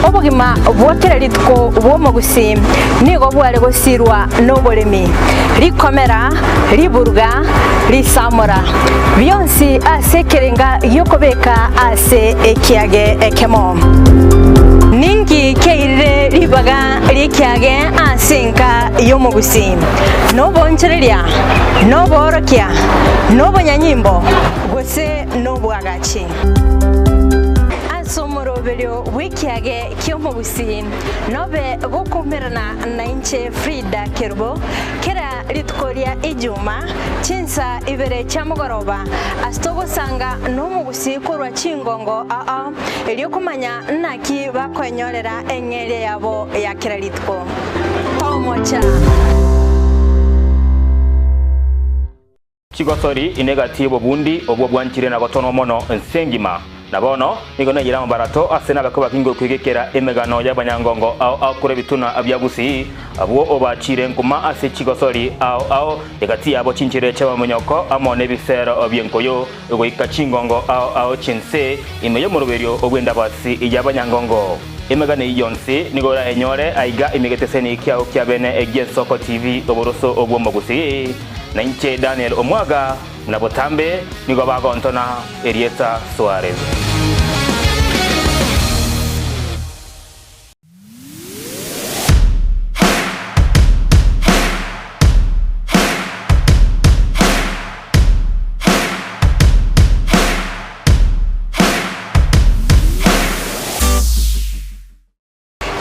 obugima bwakira lituko bwomogusi nigo bware gosirwa noboremi rikomera riburga risamora byonsi asekerenga yokobeka ase ekiage ekemo ningi keire ribaga rikiage asinka yomogusi nobonchereria noborokia nobonyanyimbo gose nobwagachi somoroberio wikiage kiomogusi nobe gokumerana na inche Frida Kerbo kera litkoria ijuma chinsa ibere chamugoroba astogo sanga nomugusi korwa chingongo eliokumanya naki bakwenyorera engere yabo ya kera litko tomocha Chigosori inegatibo bundi obwo bwanchire na gotono mono nsengima nabono nigona yira mbarato asena bakuba kingo kwigekera emegano y'abanyangongo au kure bituna abyagusi abwo obachire nkuma ase Chigosori au egati abo chinchire chaba munyoko amone bisero obyenkoyo ego ikachingongo au chinse imeyo muruberio ogwenda basi y'abanyangongo emegane yonse nigora enyore aiga imigeteseni kyao kyabene Soko TV oboroso obwo mogusi na inche Daniel Omwaga na botambe nigo bagontona Erieta Suarez.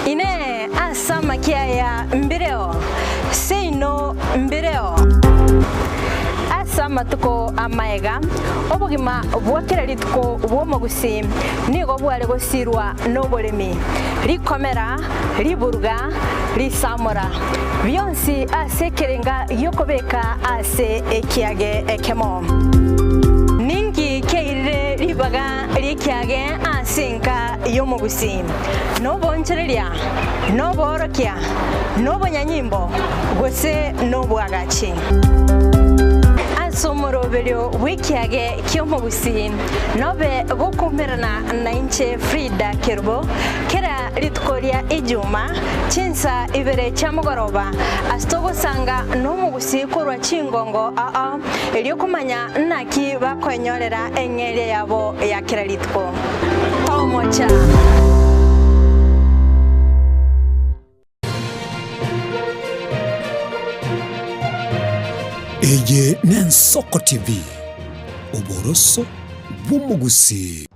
Ine asama kiaya mbireo seino mbireo asama tuko amaega obugima bwakira lituko bwomogusi nigo bware gosirwa noboremi rikomera riburga risamora byonsi asekerenga yokobeka ase ekiage ekemo ningi keire ribaga rikiage asinka yomogusi nobonchereria noborokia nobonyanyimbo gose nobwagachi somoroberio wikiage kiomogusi nobe gokumerana na inche Frida Kerbo kera litkoria ijuma chinsa ibere chamugoroba astogo sanga nomugusi korwa chingongo eliokumanya naki bakwenyorera engere yabo ya kera litko tomocha Eye Soko TV oboroso bw'omugusi.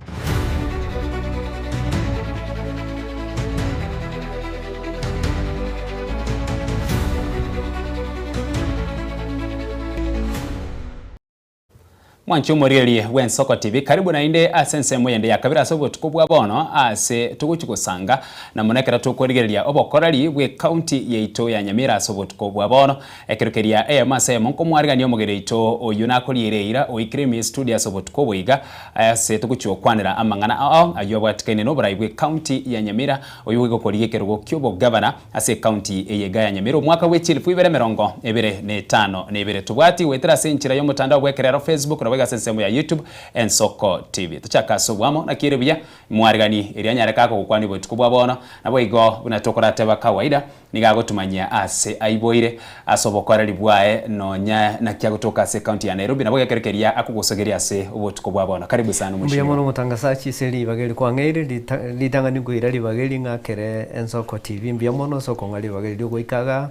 Mwancho morieli Soko TV karibu na inde asense moyende ya kabira sobo tukubwa bono ase tuguchugusanga na monekera tukorigeria obokorari bwe county yeito ya Nyamira sobo tukubwa bono ekerukeria mase monko mwarigani omugere ito oyunakolireira oikremi studio sobo tukubwiga ase tuguchukwanira amangana ayobwatikene no brai bwe county ya Nyamira oyugo korigekerwo kyobo governor ase county eyega ya Nyamira mwaka wechilifu ibere merongo ebere ne 5 ne ebere tubwati wetera senchira yo mutandao bwekerero Facebook wega sensemo ya YouTube Soko TV tuchaka sobwamo na kirebya mwarigani erianyare kako gukwani bwe tukubwa bono nabo igo bunatokora teba kawaida nigagotumanyia ase aiboire asobokoreri bwae nonya na kya gutoka ase county ya Nairobi nabo gekerekeria akugusogeria ase ubo tukubwa bono karibu sana mushi mbuya mutangasachi seli bageli kwangere litangani kuira libageli ngakere Soko TV mbuya mono soko ngali bageli goikaga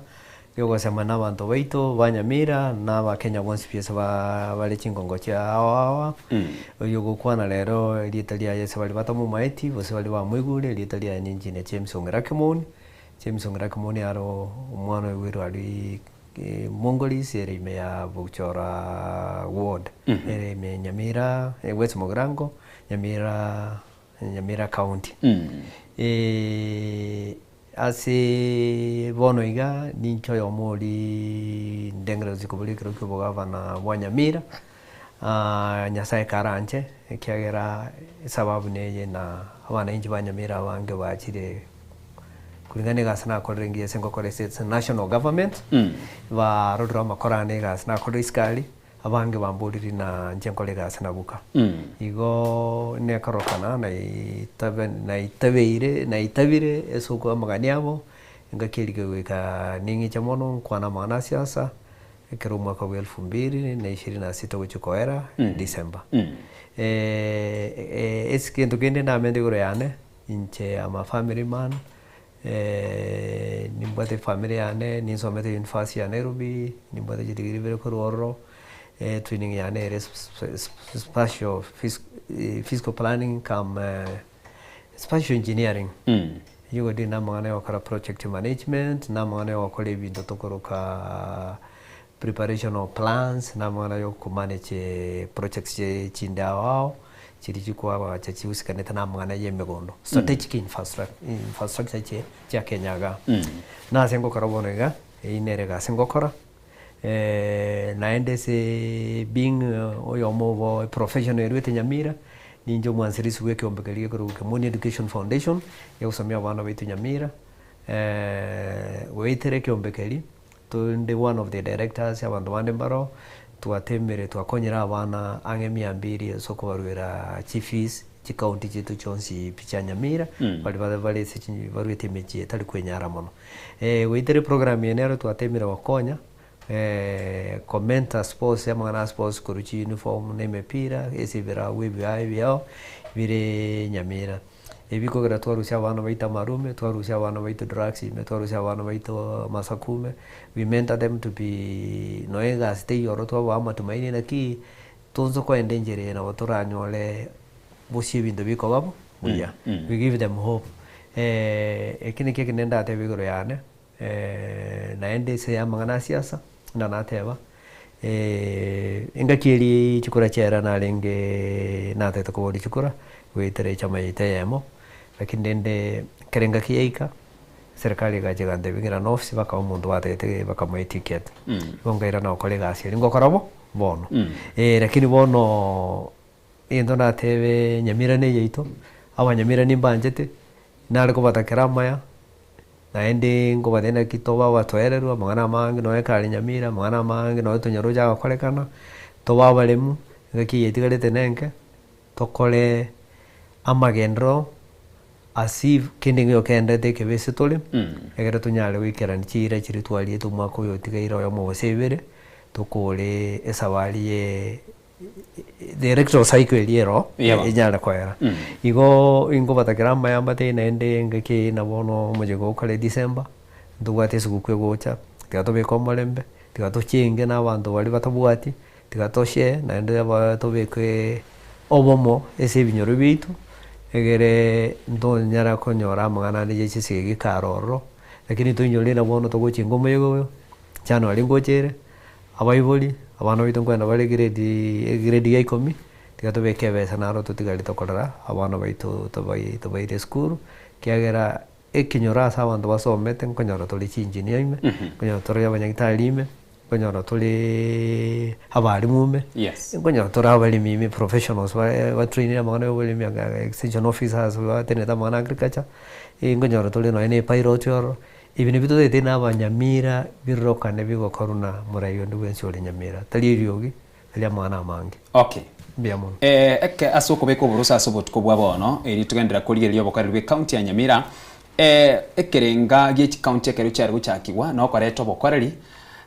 Yogo sema na bantu baitu banyamira na bakenya bonse piesa bale chingongo cha awa yogo kwana lero litalia yese bali batamu maiti bose bali ba mwigure litalia ninjine James Ongerakamoni aro umwana wiru ali Mongolis ere ya Buchora ward ere Nyamira West Mogrango Nyamira county ase bono iga nincho yo mori ndengero zikubuli kiro bogavana wanyamira nyasaye karanje kyagera sababu neye na abana inji banyamira bange bakire kulingana gasi na korere ngiye ngokore state national government ba rodro makorane gasi na korere iskali abange bamburiri na njenkole gasi na buka igo ne karokana na itabire esuko amagani abo ngakirige weka ningi chamono kwana maana siasa ekero mwaka wa 2026 wichikoera December esikento kende na mende gore yane inche ama family man nimbate family yane nisomete university ya Nairobi nimbate degree vere kororo training yane spatial physical planning spatial engineering yugo di namangane wakara project management namangane wakole bintu tokoroka preparation of plans namangane yo manage projects chinda wao chiri kwa chachi usikaneta namangane yemegondo strategic infrastructure cha Kenya ga na sengo karabonega inerega sengo kora naende se being oyomo professional wete Nyamira ninjo mwansirisi weke ombekelie kuru Kemoni Education Foundation ya usamia wana wetu Nyamira weitere kiombekeli tunde one of the directors ya bandu bande mbaro tuatemere tuakonyera abana ange 200 soko barwera chiefs chikaunti chitu chonsi picha Nyamira bali sechinyi barwete mechi tali kwenyara mono weitere program yenero tuatemere wakonya commenta sports ya mwana sports kuruchi uniform neme pira esibira webi yao vire Nyamira ebiko gara twarusia abana baita marume twarusia abana baita drugs twarusia abana baita masakume we meant them to be noega stay yoro twa matumaini na ki tonzo ko endangere na watoranyole bosi bintu biko babo buya we give them hope ekini keke nenda te bigoro yane naende se amangana siasa na nateba ingakiri chikura chera na lenge nate to ko chikura wetere chama itayemo lakini ndende kerenga kiyeika serikali gajiga ndebingira office baka umuntu watete baka mu ticket bongaira na kolega asiri ngokorabo bono lakini bono endo natebe Nyamira ne yeito abanyamira nimbanjete nale ko batakera maya naende ngo badena kitoba watwererwa mwana mangi no kali Nyamira mwana mangi no tonyaruja gakolekana toba balemu ngaki yetigalete nenke tokole amagendro asif kindingo kende de kebese tole egera tunyale wikera nchira chiri twali etu mwako yo tigaira yo mo sebere tokole esawali ye director cycle yero inyala kwera igo ingo batakira mayamba te nende ngeke nabono mujego kale December ndugate sugukwe gocha tigato komalembe tigato chinge na bantu bali batabwati tigato she nende abatobeke obomo ese binyoro bitu egere ndo nyara konyora mwana nije chisige karoro lakini tunyole na bono togochi ngomo yego chano ali ngochere abayiboli abana bitu kwenda bali grade ya 10 tigatobeke besa naro tutigali tokorera abana bitu tobai school kiagera ekinyora sabantu basomete nkonyora toli chinjini yaime konyora toli abanyagitalime konyora toli abalimume konyora toli abalimi professionals ba training amana abalimi extension officers ba teneta mana agriculture konyora toli no ene pilot yoro ibintu bitu de na abanyamira birokane bigokoruna murayo ndwensi oli Nyamira tali ryogi tali amana mangi okay biamo eke asoko beko burusa asobot ko bwabono eri tugendera kurigerio bokarwe county ya Nyamira ekerenga gichi county ekero cyari gucakigwa no kwareto bokoreri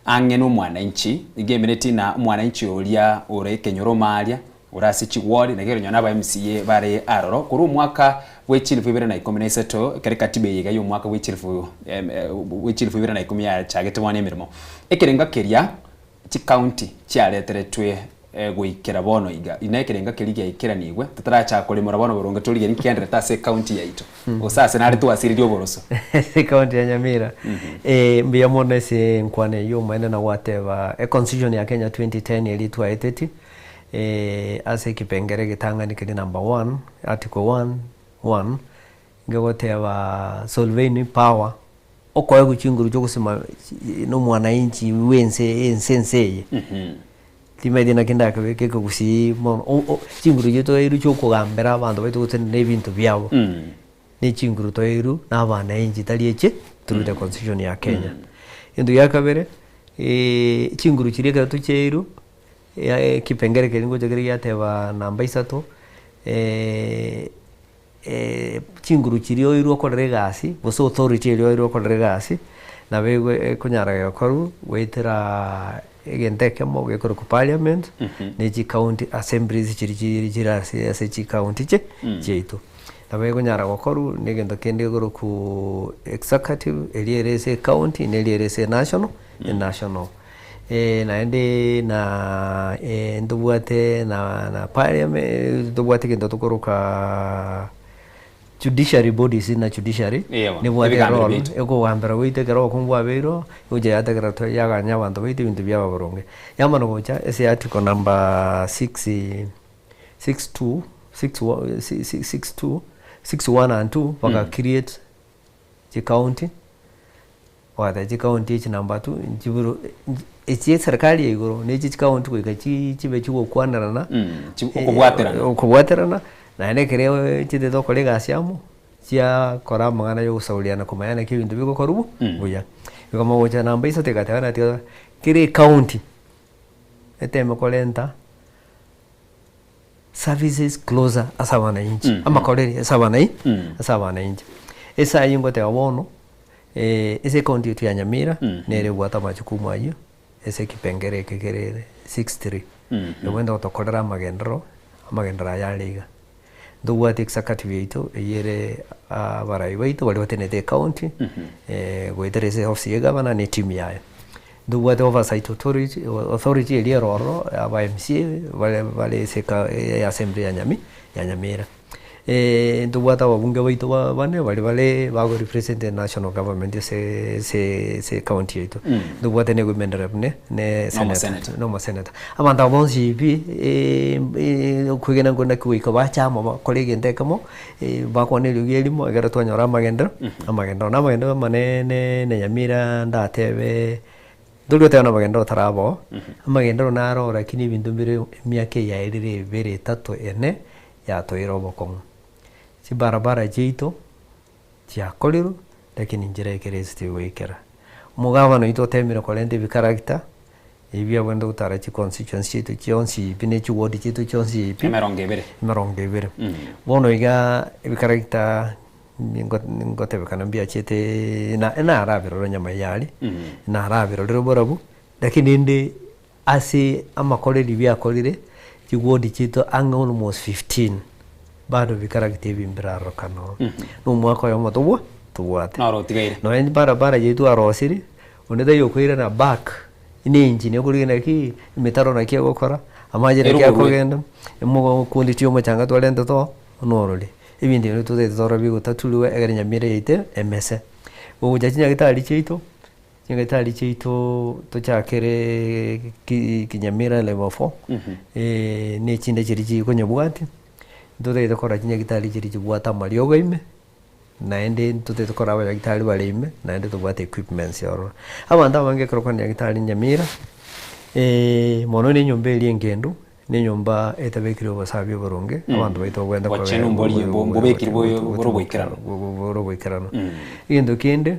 ange no mwananchi igemereti na mwananchi olia ore kenyoro malia urasi chigwori negero nyona ba MCA bare aroro kuri mwaka w'echilfu 2017 kare katibe yiga yo mwaka w'echilfu 2010 ya chagete wane mirimo ekerenga keria chi county cyaleteretwe gwikira bono iga inekerenga kerigia ikira niwe tutaracha kulimura bono boronga tulige nikendere tase county yaito osase nari tuasiri dio boroso county ya Nyamira mbia mona se nkwane yo maana na whatever constitution ya Kenya 2010 ilitwa eteti ase kipengere gitangani kidi number 1 article 1 ngewoteva solveni power okoye kuchinguru cyo kusema no mwananchi wense timedina kinda kabeke kusi chinguru yeto iru cyo kugambera abantu baitu gutene nebintu byabo ni chinguru toiru na bana inji talieche through the constitution ya Kenya. Indu ya kabere chinguru chireka tucheiru kipengere kiringo chakiri yateba namba 3 chinguru chirio iru okorere gasi boso authority irio iru okorere gasi na bewe kunyara koru wetera egenteke mo gekoro ku parliament ne chi county assemblies chiri ase chi county cheito na bewe kunyara koru ne gento kende goro ku executive eliere county ne eliere national national naende na ndubuate na parliament ndubuate gento tukoroka judiciary bodies na judiciary ni bwate role ego wambera wite gero kumbwa bero uje yategera to yaga nyabantu bite bintu byaba boronge yamano gocha ese article number 61 and 2 paka create the county wada the county chi number 2 jiburu echi serikali igoro ne chi county ko gachi chibe chiwo kwanarana kubwaterana na ene kereo chite to kolega siamu cia kora mangana yo sauliana kumayana kibintu biko korubu buya kama wocha namba iso tekatana tia kire county eteme kolenta services closer asabana inchi ama kolere asabana inchi esa yingo te abono ese county tu ya Nyamira nere bwata machukumu ayo ese kipengere kekere 63 yobenda tokolera magendra ya liga duwate executive ito yere barai baito wale watenete county goiterese office ya governor ni team yayo duwate oversight authority ile roro aba MCA wale seka assembly ya Nyamira duwate wabunge baito bane wale bago represent the national government se county ito duwate ne government rep ne senator amanda bonsi bi kugena ngona kuiko bacha mama kolege ndekamo bakone lugeli agara twanyora magendo na magendo manene ne Nyamira ndatebe ndulio tena magendo tarabo magendo naro lakini bintu bire miake ya irire bere 3 ene ya toirobo komu si barabara jeito tia kolero lakini njira ikeresti wekera mugavano ito temira kolende bikarakta ibya wendo utara chi constituency to chionsi bine chi wodi chi to chionsi pi merongebere bono iga bikarakta ngote bekanambia chete na arabiro nyama yali na arabiro roborabu lakini ndi asi ama koleli bya kolire chi wodi chi to almost 15 bado bikarakta bimbiraro kano no mwako yo motobo tuwate no en bara yetu arosiri oneda yokwira na back ine engine kuri na ki metaro na ki gokora amajere ki akogenda mo kundi tio machanga to lendo to noroli ibindi no to de zoro bigo tatulu egere Nyamira yite emese bo jachinya gitali cheito to chakere ki Nyamira level 4 ne chinde chiriji konyobwati ndode de kora chinya gitali chiriji bwata maliogo ime naende tute tukora wa gitali balime naende tubate equipments yoro abanda bange krokoni gitali Nyamira mono ni nyomba eli engendo ni nyomba etabekiro basabi boronge abandu baito gwenda kwa boroboikirano indo kende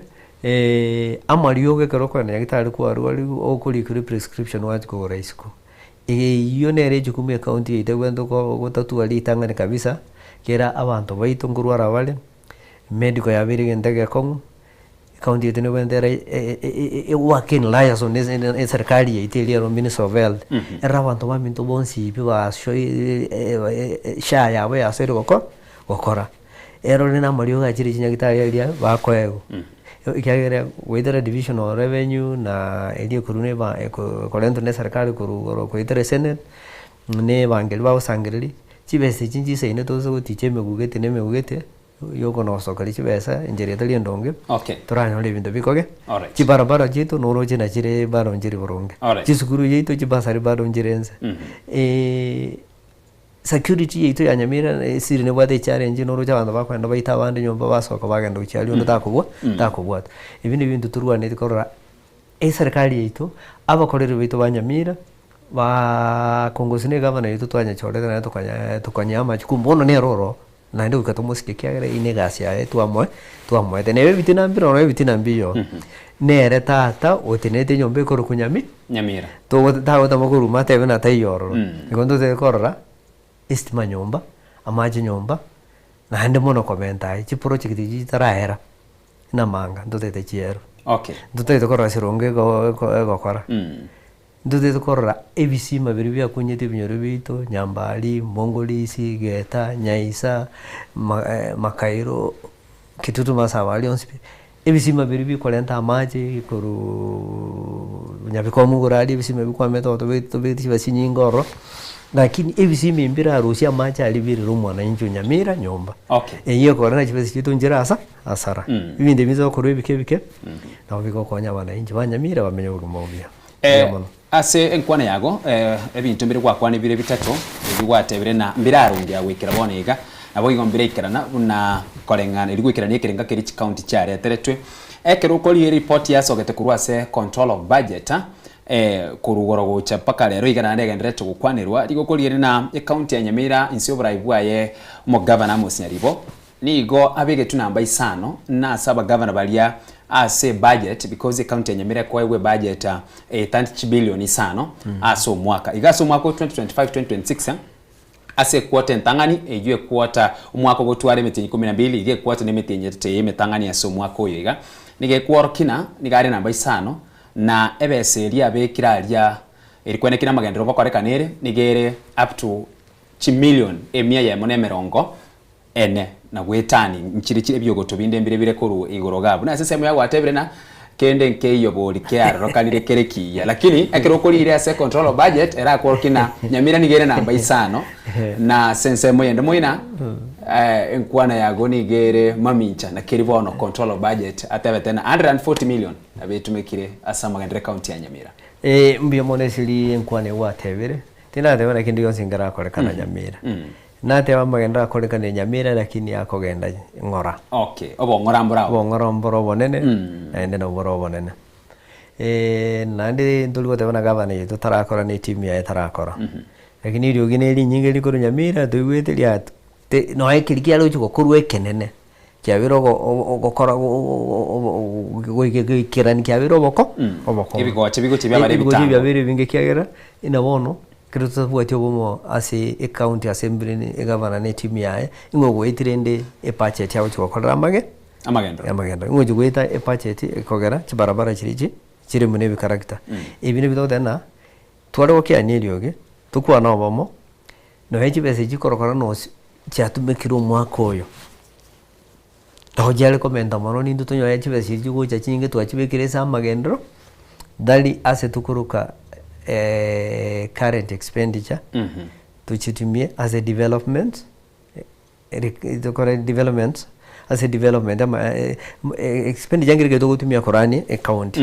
amalioge krokoni gitali kwa rwali okuli kuri prescription wati ko raisiko iyo nere jukumu county itagwenda ko gotatu litangane kabisa kera abantu baito ngurwara bale medical ya biri ngendege kong county tene wendera working liaison ne serikali itelia ro minister of health era wanto ba minto bonsi biwa shoi sha ya ba asero gokora ero ne na mario ga chiri chinya gitari elia ba koego ikagere weather division of revenue na elia kurune ba kolento ne serikali kuru ko itere senate ne bangel ba sangeli chibese chinji se ne tozo ticheme gugete ne megugete yoko no sokali chibesa injeri tali ndonge turanya ole bintu bikoge chibarabara jitu noro china chire baro njiri boronge chisukuru yitu chibasari baro njirenze security yitu ya Nyamira siri ne bwate challenge noro chabanda bakwenda baita abandi nyomba basoka bagenda ucyali undo takubwa ibindi bintu turwane tikorora serikali yitu abakorera bitu ba Nyamira ba kongosine gavana yitu twanya chorera na tukanyama chikumbono ne roro na ndio katomusike kiagere ine gasi yae twamwe tene bitina mbiro no bitina mbiyo nere tata otenete nyombe koro Nyamira to tawo tamakuru mate bena tayoro ikondo te korora istima nyomba amaji nyomba na hande mono komenta chi project ji tarahera na manga ndotete chiero ndotete korora sironge go kora ndotete korora ABC mabiri bya kunyete binyoro bito Nyambali Mongolisi Geta Nyaisa Makairo Kitutu Masawali onsipi ABC mabiri bi kolenta amaji koru nyabikomu goradi ABC mabikwa meto to beti basinyingoro lakini ABC mimbira Rusia macha alibiri rumwa na injo Nyamira nyomba iyo korana chibesi chitu njira asara ibinde mizo koru bike na biko konya bana injo Banyamira bamenye urumobia ase enkwana yago ebintu mbere kwa bire bitatu ebigwatebere na mbirarungia gwikira bonega nabo igombire ikarana na korengana irigwikira ni kirenga kiri county chare teretwe ekero koli report yasogete kurwase control of budget kurugoro gocha paka lero igana ndege gukwanirwa rigokoli na county ya Nyamira insiobrai bwaye mo governor Musinyaribo nigo abege namba 5 na saba governor balia ase budget because the county ya Nyamira kwa iwe budget 30 billion 5 aso mwaka igaso mwaka 2025-2026 ase quarter ntangani ejwe quarter umwaka gotware metenyi 12 ige quarter nemetenyi tete metangani aso mwaka oyiga nige kworkina nigare namba 5 na ebeseri abekiralia erikwenekina magendero bakorekanere nigere up to million emia ya monemerongo ene na gwetani nchirichi ebyogoto binde mbire koru igoro gabo na sese mya watebere na kende nkeyo boli kyaro rokanire kereki lakini ekirokoli ile ase control budget era kworkina Nyamira nigere namba 5 na sense moyende moina enkwana yago nigere mamincha na kiribono control budget atebe tena 140 million abetumekire asama gandre county ya Nyamira mbio monesili enkwane watebere tina tebana kindi yonsingara korekana Nyamira na tewa magenda korekana Nyamira lakini akogenda ngora obo ngorambora bonene ende no boro bonene nandi ndulgo tebana gavana yetu tarakora ni timu ya tarakora lakini rio gineli nyinge likoro Nyamira tuigwetelia no ekirikia lo chuko kurwe kenene kyabiro gokora goikirani kyabiro oboko ibigo chibya bare bitano byabire binge kyagera inabono kirito bwatyo bomo ase county assembly ni governor ne timu yae ingo gwetirende budget yawo chokora amagendo ingo gweta budget ekogera chibarabara chiri mune bi character ibine bitodena twaro kyanirioge tukwa no bomo no hechi bese chikorokora no chatumekiro mwaka oyo tojale komenta mono nindu tonyo hechi bese chigucha chinge twachibekire sa magendro dali ase tukuruka current expenditure tuchitumie as a development as a development expenditure ngire to gutumia korani account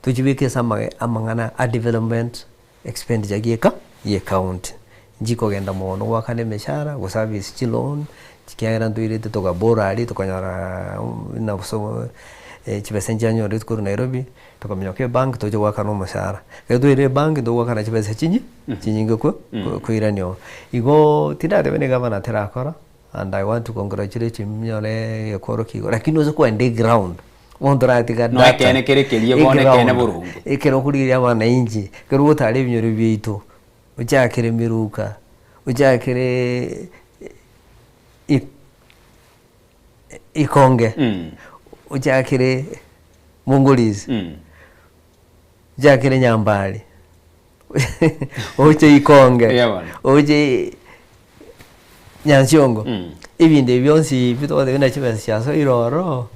tuchibeke sama amangana a development expenditure gieka ye account jiko genda mono wakane meshara go service chilon chikiara nduire toka bora ali tokanyara na so chibesenja nyo rit kuru Nairobi tokamyoke bank toje wakano meshara keduire bank ndo wakana chibese chinyi ngoko kuiranyo igo tidade bene gavana terakora and I want to congratulate mnyole yakoro kigo lakini uzo kwa underground ondora tiga data no kene kerekelie bone kene burungu ikero kuriria bana inji kero utale binyoro biito ujakere miruka ujakere ikonge ujakere Mongolisi ujakere Nyambali oche ikonge oche Nyansiongo ibinde byonsi bitode bina chibese cyaso iroro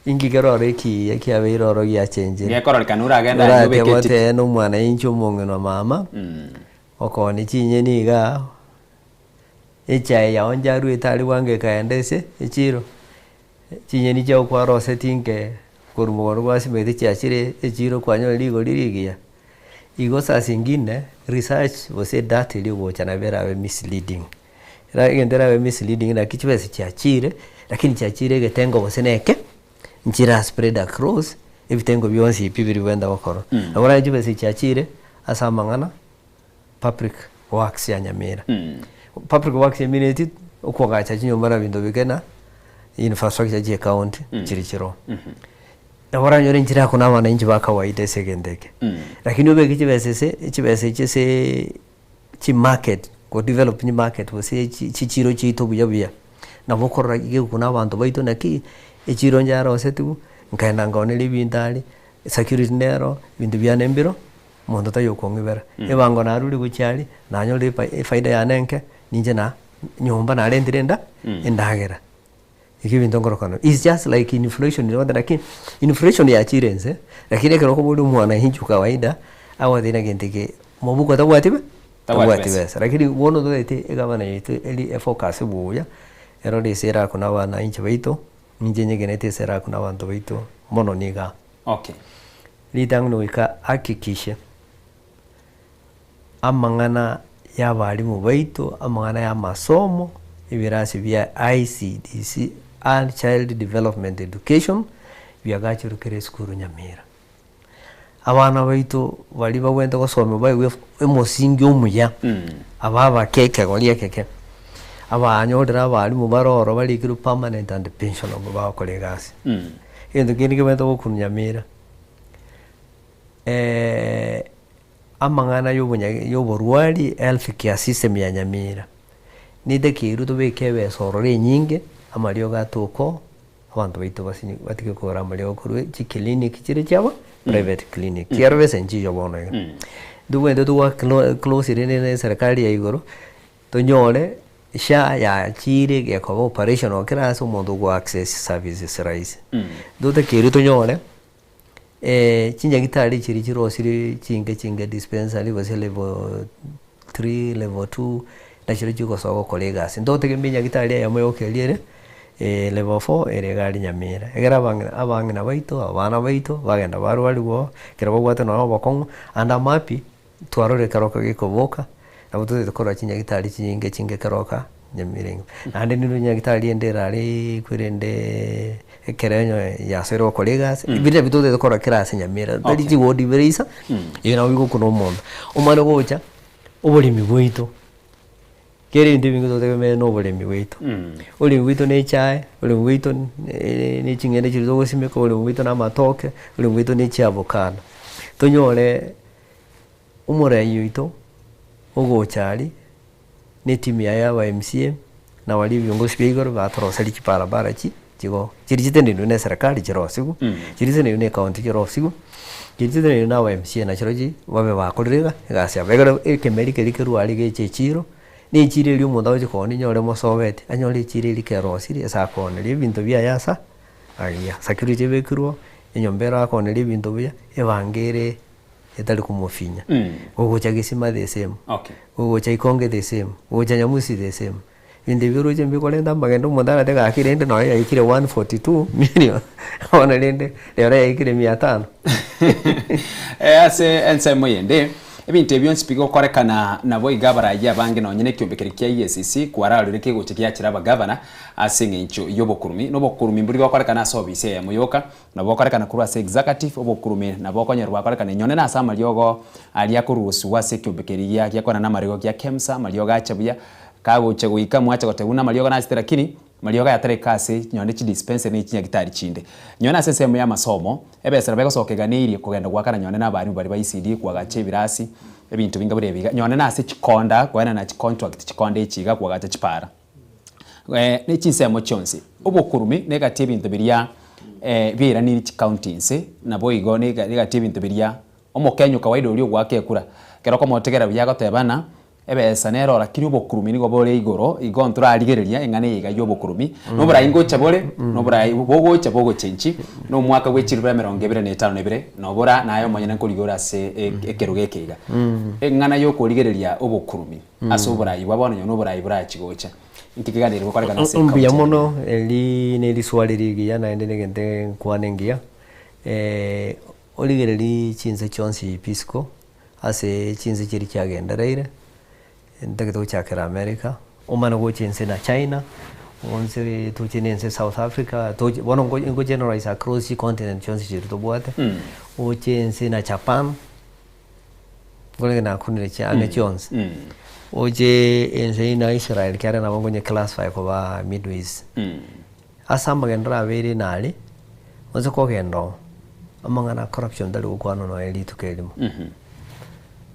ingigero reki yakiabe iroro ya change yakora kanura agenda yobekete no mwana incho mongeno mama okoni chinye niga echaye yaonjaru etali wange kaendese echiro chinye ni chao kwa rose tinke kurumugoro kwasi mete chachire echiro kwanyo ligo lirigia igo saa zingine research wose data iligo chana vera we misleading ra igendera we misleading na kichwese chachire lakini chachire getengo wose neke njira spread across ibitengo byonsi ipibiri wenda wakoro abora chibese chachire asamangana public works ya Nyamira public works ya minute ukwagacha chinyumba na bintu bikena infrastructure je county chirichiro abara nyore njira kuna wananchi ba kawaida segendeke lakini ube kichibese chese chi market ko develop ni market wose chichiro chito buya na bokora ige kuna abantu baito naki echiro njara osetu nkaenda ngone libindali security nero bintu bya nembiro mondo tayo kongibera ebango naruri gucyali nanyole faida ya nenke ninje na nyumba na rendirenda endagera iki bintu ngorokano is just like inflation ni wanda lakini inflation ya chirenze lakini kero ko bulu mwana hinju kawaida awadina gentike mobuko tabwatibe tabwatibesa lakini wono doete egabana yetu eli focus buya ero disera kuna wana inche baito ninje nyegenete sera kuna bantu baito mono niga okay lidang no ika hakikisha amangana y'abarimu baito amangana y'amasomo ibirasi bya ICDC and Child Development Education byagachurukire skuru Nyamira abana baito bali bagwenda gusoma bawe emosingi umuya ababa keke goliya keke abanyodera abarimu baroro bali kiru permanent and pension obo bakolegasi endo kini kibento gukuru Nyamira amangana y'oburwari health care system ya Nyamira nide kiru tubekebe sorore nyinge amalio gatuko abantu baito basini batike kora amalio kuru chi clinic chire cyaba private clinic kierwe senji yobono duwende tuwa close irene serikali ya igoro tonyole sha ya chire ya ko operation okera so mondo go access services rais dote kiru tonyole chinya gitari chiri chirosiri chinge dispensary was level 3 level 2 na chiro chiko soko kolegas ndote keminya gitari ya moyo keliere level 4 ere gari Nyamira egera abangina baito abana baito bagenda barwaliwo kera bagwate no bakongo anda mapi twarore karoka gikoboka na buto tukora chinya gitari chinge karoka Nyamira ande niru nya gitari endera ari kwirende ekerenyo ya sero kolegas ibire bito tukora kirase Nyamira bali jiwodi berisa ina wigo kuno mondo umane gocha obolimi bwito kere ndibingo tote me no bolimi bwito olimi bwito ne chai olimi bwito ne chingende chirizo gosime ko olimi bwito na matoke olimi bwito ne chiavocado tonyole umore yito ogochali ne timu ya wa MCA na wali viongozi bigoro batorosali chiparabara chigo chirijitende ne serikali chirosigu chirizene ne county chirosigu chirizene na wa MCA na chiroji babe bakorega gasya begoro ekemeri kerikeru ali gechechiro ni chire lyo mundo chikoni nyore mosowete anyole chire likerosiri asa kone libinto bya yasa agia security bekiro enyombera kone libinto bya evangere etali kumufinya ogocha gisima the same ogocha ikonge the same ogocha nyamusi the same inde biro je mbikolenda magendo mundara tega akirende no ya ikire 142 million ona lende lero ya ikire 500 ase ense moyende ebintu ebyonsi bigokorekana nabo igabara ya bange no nyene kyombekere kya EACC kwararure ke gochekia kiraba governor asingencho yobokurumi nobokurumi mburi bakorekana sobise ya moyoka nabo bakorekana kuri ase executive obokurumi nabo konyerwa bakorekana nyone na sama lyogo alia kurusu wase kyombekere ya yakona na marigo ya KEMSA malioga achabuya kagoche goika mwacha gotebuna malioga na lakini malioga ya terekase nyone chi dispenser ni chinya gitari chinde nyone ase semu ya masomo ebesera bego sokeganirie kugenda gwakana nyone na bari bari ba ICD kwagache birasi ebintu bingabure biga nyone na ase chikonda kwana na contract chikonda echiga kwagacha chipara ne chinsemo chonse obokurumi negati ebintu biria bira ni counties na boigo negati ebintu biria omokenyo kawaida uri gwake kura keroko motegera byago tebana ebesa nero lakini obokurumi nigo bore igoro igontura arigereria engane yiga yobokurumi no bura ingo chabore no bura bogo chabogo chenchi no mwaka wechirira 25 no bura nayo monyene nkurigora se ekeruge keiga engana yo kurigereria obokurumi aso bura ibabona no bura ibura chigocha nkikiganire ko kare kana se umbiya mono eli ne liswalirigia na ende ngente kwanengia oligereri chinze chonsi pisco ase chinze chiri kyagendereire ndagito chakera America omana go chinse na China onse to chinense South Africa to bono ngo generalize across the continent chonse chiri to boate o chinse na Japan gole na kunire cha ane chonse oje ense ina Israel kare na bangonye classify ko ba midways asamba gendra veri nali onse ko gendo amangana corruption dali ko no elite kelimo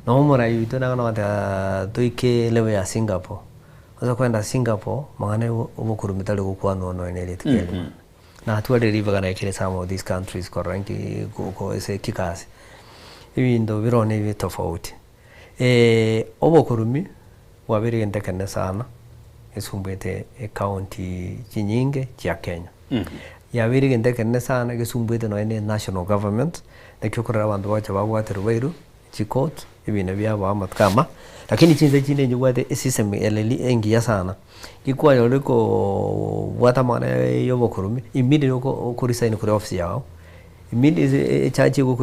no mora yuto na ta toike lewe ya Singapore onse kwenda Singapore mangane obukuru mitali ko no elite kelimo na hatua deriva kana kile some of these countries ko ranki ko ese kikasi ibindo birone bitofauti obokurumi wabiri ndekane sana esumbete county chinyinge chia Kenya yabiri ndekane sana gesumbete no ene national government nekyokora abantu bacha babwate ruberu chikot ibine byabo amatkama lakini chinze chine njubate system eleli engi ya sana ikwa yoliko wata mana yobokurumi immediately ko resign kuri office yao immediately chachi ko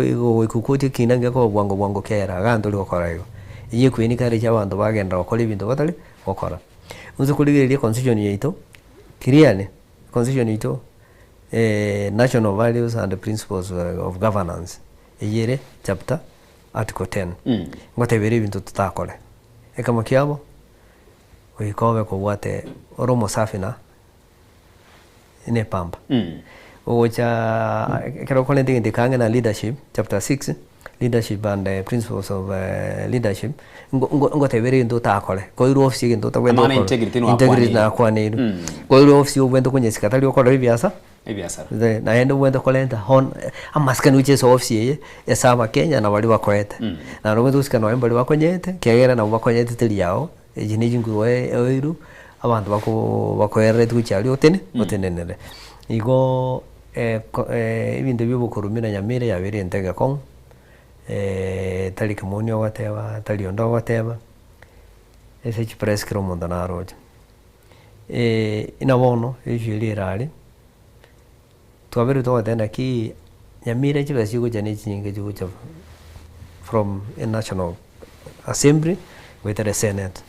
kukuti kinange ko bwango kera gando liko korayo iye kwini kare cy'abantu bagenda bakora ibintu batari bakora unze kuligereria constitution yeito clearly constitution yeito national values and principles of governance iyere chapter article 10 ngotebere ibintu tutakore ekama kiabo uyikobe ko wate oromo safina ine pamba ocha kero kolende ndikanga na leadership chapter 6 leadership and principles of leadership ngotebere ndo takole koiru office ndo takwenda integrity na kwa niru koiru office ubwendo kunyesika tali okora biasa na endo ubwendo kolenda hon amaskani uche so office ye esaba Kenya na bali bakoete na ro bendo usikana bali bakonyete kegera na bakonyete tili yao ejini jinguwe oiru abantu bakoere tuchali otenenere igo ibintu byobukurumi na Nyamira yabere ntega kon tali kimonyo wateba tali ondo wateba ese express kiro mondo na roja inabono ejili rali twabere to watenda ki Nyamira chiba sigo jane chinge jucha from a national assembly with the senate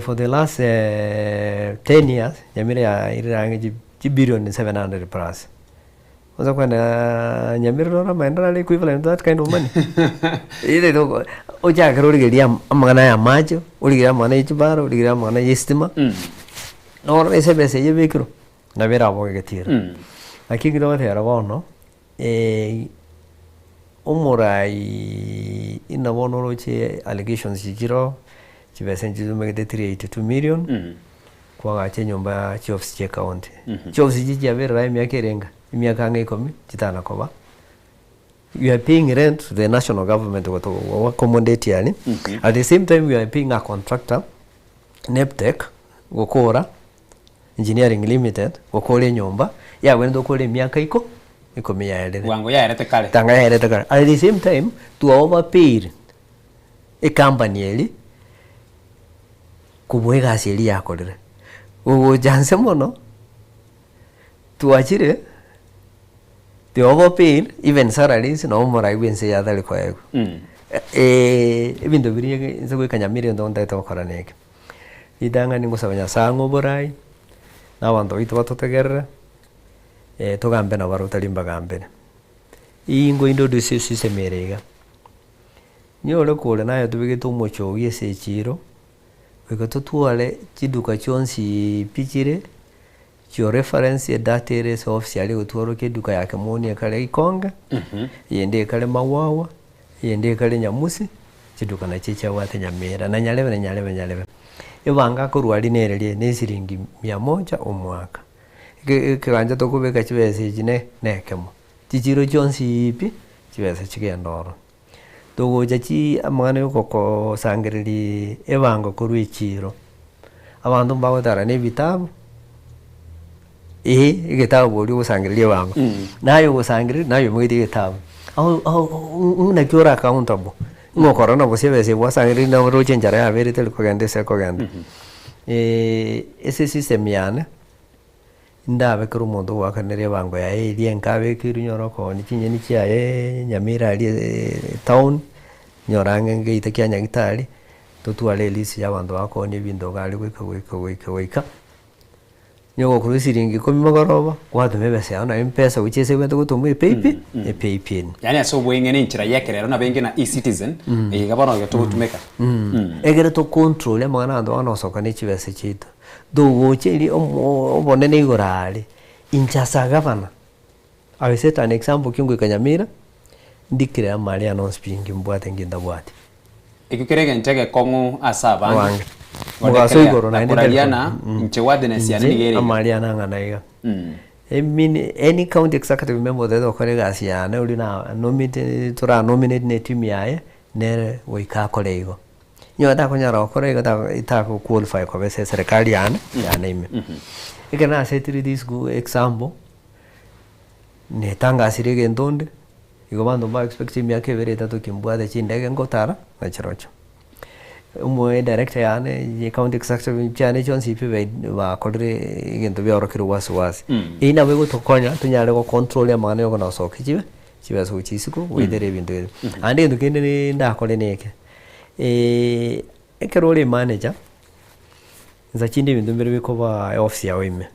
for the last 10 years Nyamira ya irange billion 700 plus. Osa kwenda Nyamira no maendeleo equivalent that kind of money. Ile dogo oja karurigeria amana ya macho, urigira amana y'ikibaro, urigira amana y'istima. No ese bese yebekiro. Na bera abo getira. Akigiro batera bono umurai inabono roche allegations jiro chibese njizumegete 382 million. Kwa gache nyumba chiofs che county chiofs jiji abera miaka erenga miaka ng'ikomi chitana koba you are paying rent to the national government wa commodity yani at the same time you are paying a contractor Neptec gukora engineering limited gukora nyumba ya wendo kole miaka ikomi ya ele wango ya erete kale tanga ya erete kale at the same time to overpay a company eli kubwega asili yako lere ugo janse mono tuachire the overpaid even salaries no mora iwense ya dali kwa yego ibindo biri nze kwekanyamire ndo ndaito koraneke idanga ningo sabanya sango borai na bantu ito batotegerera togambe na barutalimba gambe ingo introduce system erega nyore kole nayo tubigito mocho yese chiro wekato tuale chiduka chonsi pichire chio reference datere so officially utwaro ke duka yake moni kale ikonga yende kale mawawa yende kale nyamusi chiduka na chicha wate Nyamira na nyalebe ibanga ko rwali nerelie ne siringi 100 omwaka kiganja to kubeka chibese jine nekemo chichiro chonsi ipi chibese chigendoro togo jachi amana yoko sangirili ebango kurwichiro abantu mbawatara ne bitabu igitabu boli usangirili ebango nayo usangirili nayo mwidi igitabu una kyora accountable ngokora no bosebese wasangirili na roche njara ya veri tel kogende se kogende ese system yana ndabe kuru mondo wakanere ebango ya eri enkabe kiru nyoroko ni kinyeni kya Nyamira ali town nyorange ngeita kya nyagitari tutwale lisi y'abantu bakoni bindo gali gwika Nyogo kuru siringi 10 magoroba kwa tumebese ana M-Pesa uchese wento gutumwe PayPal. Yani aso bwengene nchira yekerero na bengi na e-citizen igabana yo tugutumeka. Egere to control amana ando anosoka ni chibese chito. Dogo chiri obonene igorali. Inchasa gavana. I will set an example kingu ikanyamira ndikire amali anonspingi mbwate nginda bwate. Ikikerege ntege kongu asaba. Wange. Mugaso igoro na ndiriana nchewade na siani nigere. Amali anangana iga. I mean any county executive member that okorega asiana uli na nominate ne team yae ne wika kolego. Nyo da konyara okorega ta itako qualify kwa bese serikali yana ime. Ikana setiri this good example. Ne tanga asirege ndonde igobando ba expecting me akevere tato kimbwade chindege ngotara na chirocho umwe director yane ye county executive chane chonsi pe ba kodre igento bya orokiro wasi ina wego tokonya tunyale ko control ya mane yo na soke chibe so chisiko wedere bintu ande ndukende nda kole neke ekerole manager za chindi bintu mbere biko ba office ya wime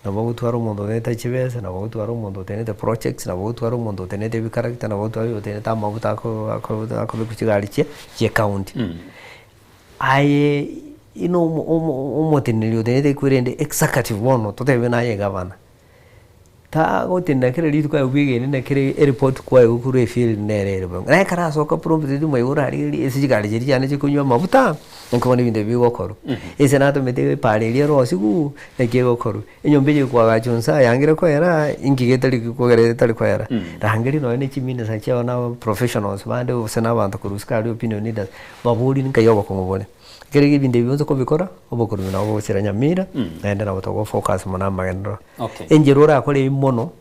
nabo gutwara umuntu neta chibese nabo gutwara umuntu tenete projects nabo gutwara umuntu tenete bi character nabo gutwara tenete amabuta ako bikuchigari che county aye ino umutinilio tenete kurende executive wono totebe na ye governor ta gotinda kire litu kwa ubige ne kire report kwa ukuru field nere bonga na kara soka prompt du mai urari esijigari jeri jane chikunywa mabuta nkabone binde bigokoro ese nato mete pare lero sigu ekegokoro enyombeje kwa gachunsa yangira ko era ingigetali ko gere tali ko era rangiri no ne chimine sa chao na professionals bande usena bantu kuruskari opinion leaders babuli nkayoba ko ngobone kere binde bionzo ko bikora obokoro na obo siranya mira naenda na botogo focus mona magendo enjerora akole imono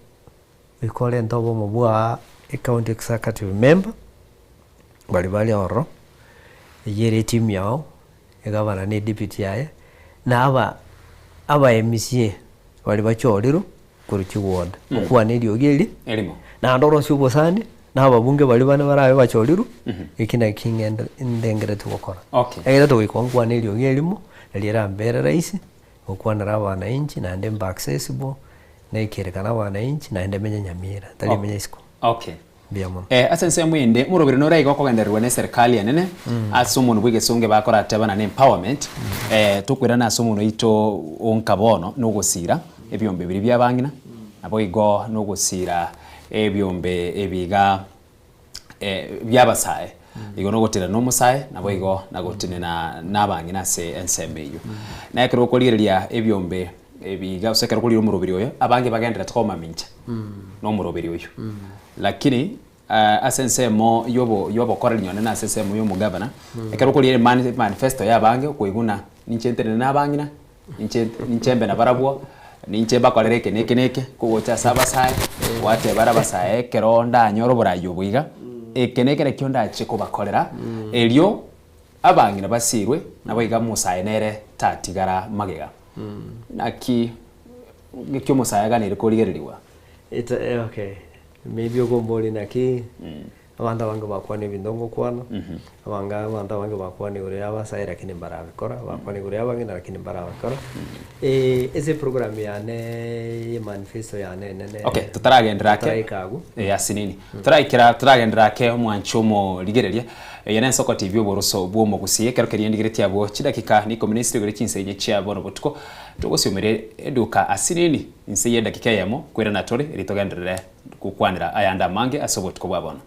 ikole ntobo mobwa account executive member bali oro yere team yao egabana ne deputy yae na aba MCA bali bachoriro kuruchi ward okuwa ne liogeli elimo na ndoro shubo sani na ababunge bali bana barabe bachoriro ikina king and ndengere tukokora egera tukikongwa ne liogeli mo lira mbere rais okuwa na abana inchi na ndemba accessible na ikerekana abana inchi na ndemenya nyamira tali menya isiko biamo asense mwende murobire no raigo kogenderwa ne serikali anene asumuntu bwige songe bakora tabana ne empowerment tukwira na asumuntu ito onkabono no gusira ebyombe biri byabangina nabo igo no gusira ebyombe ebiga byabasaye igo no gotira no musaye nabo igo nagotine na nabangina se ensemeyo na ekero kolireria ebyombe ebiga usekero kuliro murobire oyo abange bagendera twoma mincha no murobire oyo lakini asensemo yobo korali nyone na asensemo yo mugabana ekero kulire manifesto ya bange kuiguna nincentere na bangina ninchembe na barabwo ninche bakolereke neke kugocha sabasai wate barabasai ekero ndanyoro burayo bwiga ekenekere kyonda chiko bakolera elio abangina basirwe nabo iga musaye nere tatigara magega naki ngikyo musaye ganire kurigereriwa okay maybe ogomboli naki abanda bange bakwane bindongo kwana abanda bange bakwane ure abasaira kine barabikora bakwane ure abange nakine barabikora ese program yane manifesto yane nene tutaragendera ke yasinini turagendera ke omwanchomo ligereria yana Soko TV oboroso bwomo gusiye kero keriyendigireti abo chidakika niko ministry gure chinsenye cyabo no botuko tugosomere eduka asinini inseye dakika yamo kwera natore ritogenderere kukwanira ayanda mange asobotuko bwabona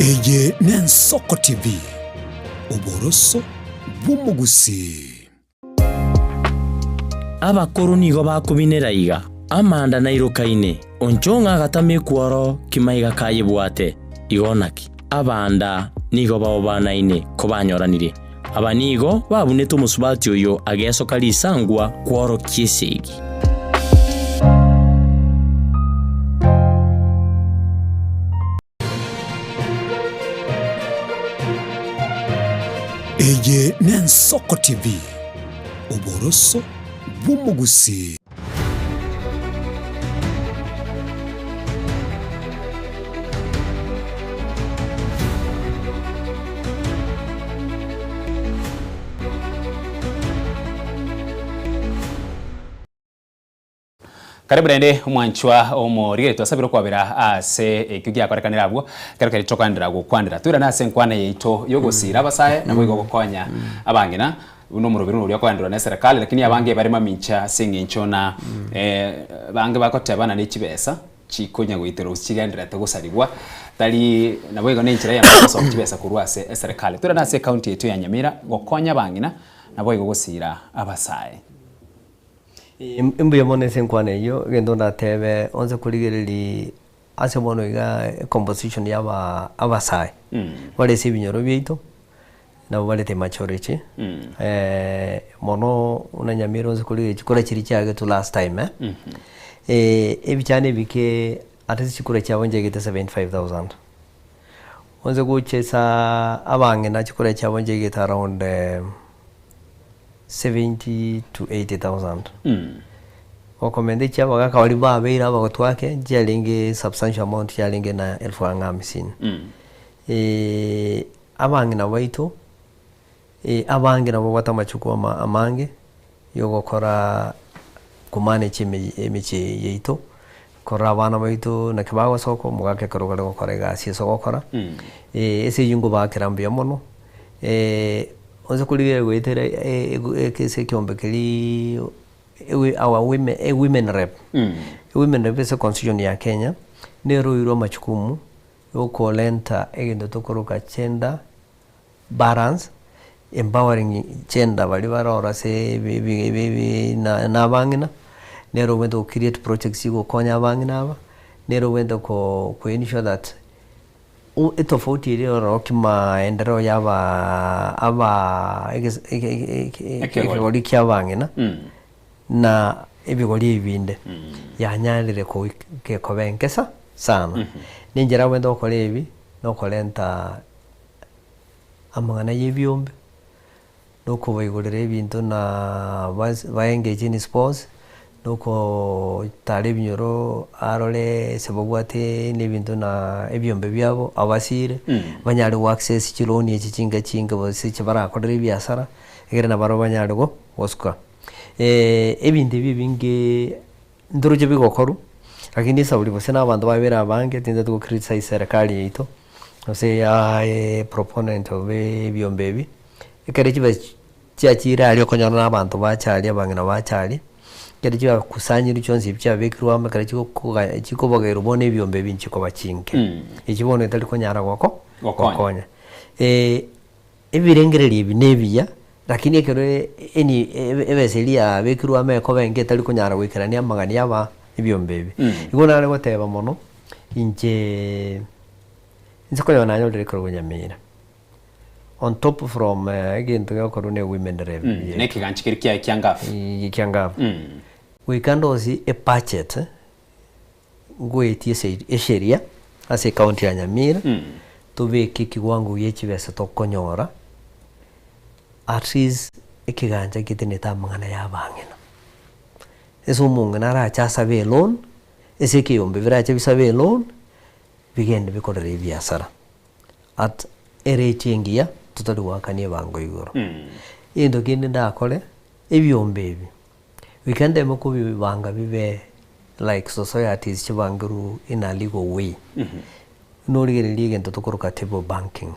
Eye ne Soko TV oboroso bw'omugusi abakoro nigo bakubinera iga amanda na irokaine onchonga gatame kworo kimaiga kaye bwate igonaki abanda nigo babo banaine ko banyoranire abanigo babunete umusubati oyo agesoka lisangwa kworo kiesegi Eye ne Soko TV uboroso bw'umugusi. Karibu rende mwanchwa omorire twasabira kwabira ase ekyo gyakorekanira abwo kerekeri tokandira gukwandira twira nase nkwana yeito yogosira abasaye nabo igokonya abangina uno murubiro uri kwandira na serikali lakini abange barima mincha singincho na bange bakotebana n'ikibesa chikonya goitero kigandira tegosaribwa tali nabo igo n'inchira ya maso kibesa kurwase serikali twira nase county yetu ya Nyamira gokonya abangina nabo igogosira abasaye. Imbuye mone senkwane yo gendo na tebe onze kuligereri ase mono iga composition yaba abasai wale sibinyoro bito na wale te maturity mono una Nyamira onze kuligere chikora chiri cyage to last time ebichane bike atasi chikora cyabonje gite 75000 onze guchesa abange na chikora cyabonje gite around 70 to 80,000. Wakomende chia waga kawali ba beira bagotwake jalinge substantial amount jalinge na 1050. Abange na waito abange na bwata machukua amange yogokora kumane chimichi yeito kora bana baito na kibago soko mugake korogale gokora gasi soko kora ese yungo bakirambya mono onze kuligere goitera kese kyombe kili our women rep women rep is a constitution ya Kenya nero iro machukumu yokolenta egendo tokoroka gender balance empowering gender bali barora se na bangina nero wendo create projects go konya bangina aba nero wendo ko ensure that itofauti ile rokima endero yaba ekegoli kyabangina na ebigoli ebinde yanyalire ko kekobenkesa sana ninjera wendo kolebi no kolenta amangana yebyombe no kubayigolere ebintu na baengage in sports nuko tale binyoro arole sebogwate n'ibintu na ebyombe byabo abasire banyari access kiloni ekikinga bose kibarakorera byasara egere na baro banyari go osika ebindi bibinge nduruje bigokoru lakini sabuli bose n'abantu babera abange tinda to criticize serikali yito ose ya proponent of ebyombe bi ekere kiba cyakira ali okonyana n'abantu bachali abangina bachali kere kiba kusanyira cyonzi byabekirwa amakare kiko bagero bone ebyombe binchi ko bakinke ikibone tali ko nyara goko gokonya ebirengereri ebi nebiya lakini ekero eni ebeselia bekirwa ameko benge tali ko nyara gwikirania amagani yaba ebyombe ebi igona ale goteba mono inje ko yona nyo direkoro Nyamira on top from again to korone women rep neki ganchikiri kyangafu we can see a budget ngwetie sheria ase county ya Nyamira tubeke kiwango yechibesa tokonyora at least ikiganja giteneta mangana yabangena eso mungana ra chasabe loan ese kiyombe vira chabisabe loan bigende bikorere byasara at erechengia tutali wakanie bango igoro indo kindi ndakole ebyombe ebi wikende mko bibanga bibe like societies chibanguru in a legal way no ligere gento tokoroka table banking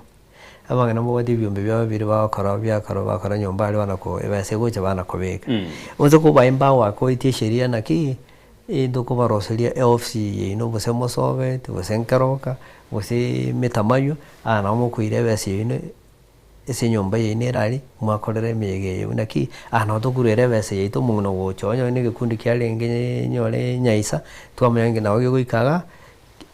abanga nabo badi byombe byabiri bakora nyomba ali banako ebase gocha banako beka uzo ko bayimba wako itie sheria naki ndoko baroselia office yino bose mosobe bose nkaroka bose metamayo anamo kuirebase yino ese nyomba yene rali mwakorere mege naki to kurere base yito muno gochonyo ne gikundi kyalenge nyole nyaisa twamenye nawo goikaga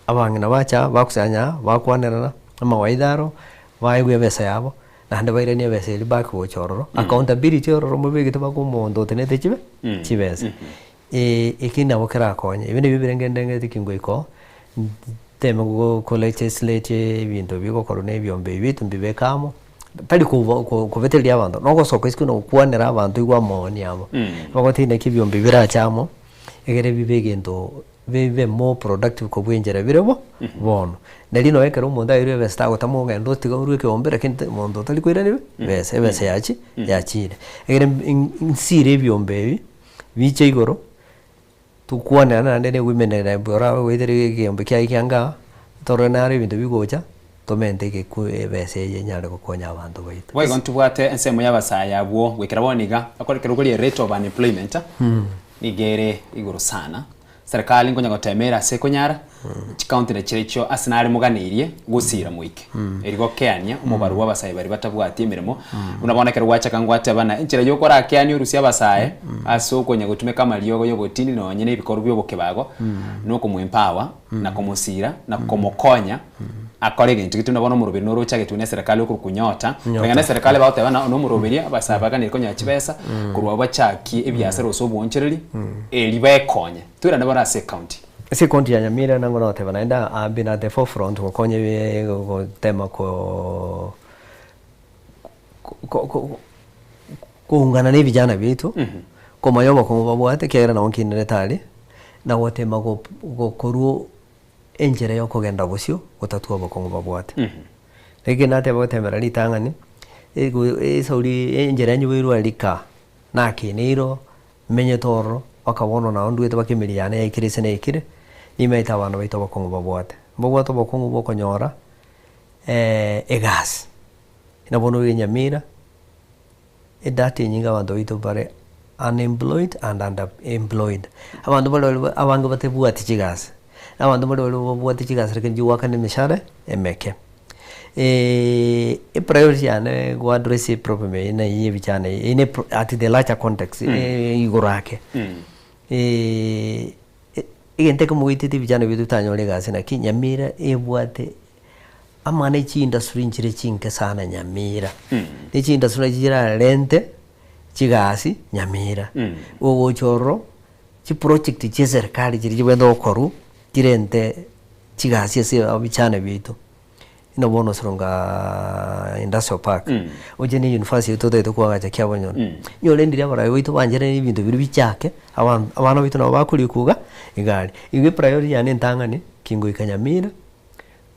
abangina bacha bakusanya bakwanera amawaidaro baigwe bese yabo nande baire ne bese libak gochororo accountability ororo mubege tabakumondo tenete chibe chibese ekina bokera konye ibindi bibirengende tikingo iko teme go legislate bintu bigo korone byombe bitu mbibekamo tari kuveteria abantu no gosoka isiko no kwanera abantu igwa moni abo bagotine kibyombe birachamo egere bibegendo bibe more productive ko bwenjera birebo bono nari no ekero umuntu ayire besta gotamo ngendo tiga uruke ombere kinte mondo tali kwira nibe bese yachire egere insire byombe biche igoro tukwana na ndene wimenera bora wedere gyombe kya ikyanga toronare bintu bigocha tomente ke ku bese yenyare gukonya abantu baitu wai gontu bwate ensemo y'abasaya bwo wekera boniga akorekera kuri rate of unemployment nigere iguru sana serikali ngonya gotemera se konyara county na chirecho asinare muganirie gusira muike erigo keania umubaru w'abasaya bari batabwati emirimo unabona kero wacha kangwate bana inchira yo kora keania urusi abasaye aso konya gutume kama liyogo yobotini no nyene ibikorwa byobokebago nuko muempower na komusira na komokonya akore gintu gitu nabona murubiri no rocha gitu ne serikali ko kunyota ngana serikali baute bana no murubiri abasaba kanire konya kibesa kurwa bachaki ebyase roso bwonchereri elibe konya tura nabona se county ya Nyamira nango no te banaenda abina the forefront ko konye go tema ko ungana ne vijana bitu ko mayomo ko babwate kera na onkinere tali na wote mago koruo enjere yo kogenda busyo gutatua bokongo babwate rege nate botemera litangani sauri enjere nyu wiru alika na kiniro menye toro akabono na ondu etwa kimiliana ya ikirese na ikire nimeita bana baito bokongo babwate bokongo bokonyora egas inabono Nyamira edati nyinga bantu baito bare unemployed and underemployed abantu batebwati chigas abantu bado bwati chigasere kenji wakane mishare emeke priority ane go address problem ina yiye bichane ine at the larger context igorake igente ko mugititi bichane bitu tanyole gase na Nyamira ebwate amane chi industry nchire chinke sana Nyamira ni chi industry jira lente chigasi Nyamira ogo choro chi project chi serikali jiri bendo koru dirente chigasi ese abichane bitu ino bono soronga industrial park ojeni university to kwa gacha kyabo nyon nyole ndira bara bitu banjere ni bintu biri bichake abana bitu nabo bakuri kuga igali iwe priority yane ntangane kingo ikanyamira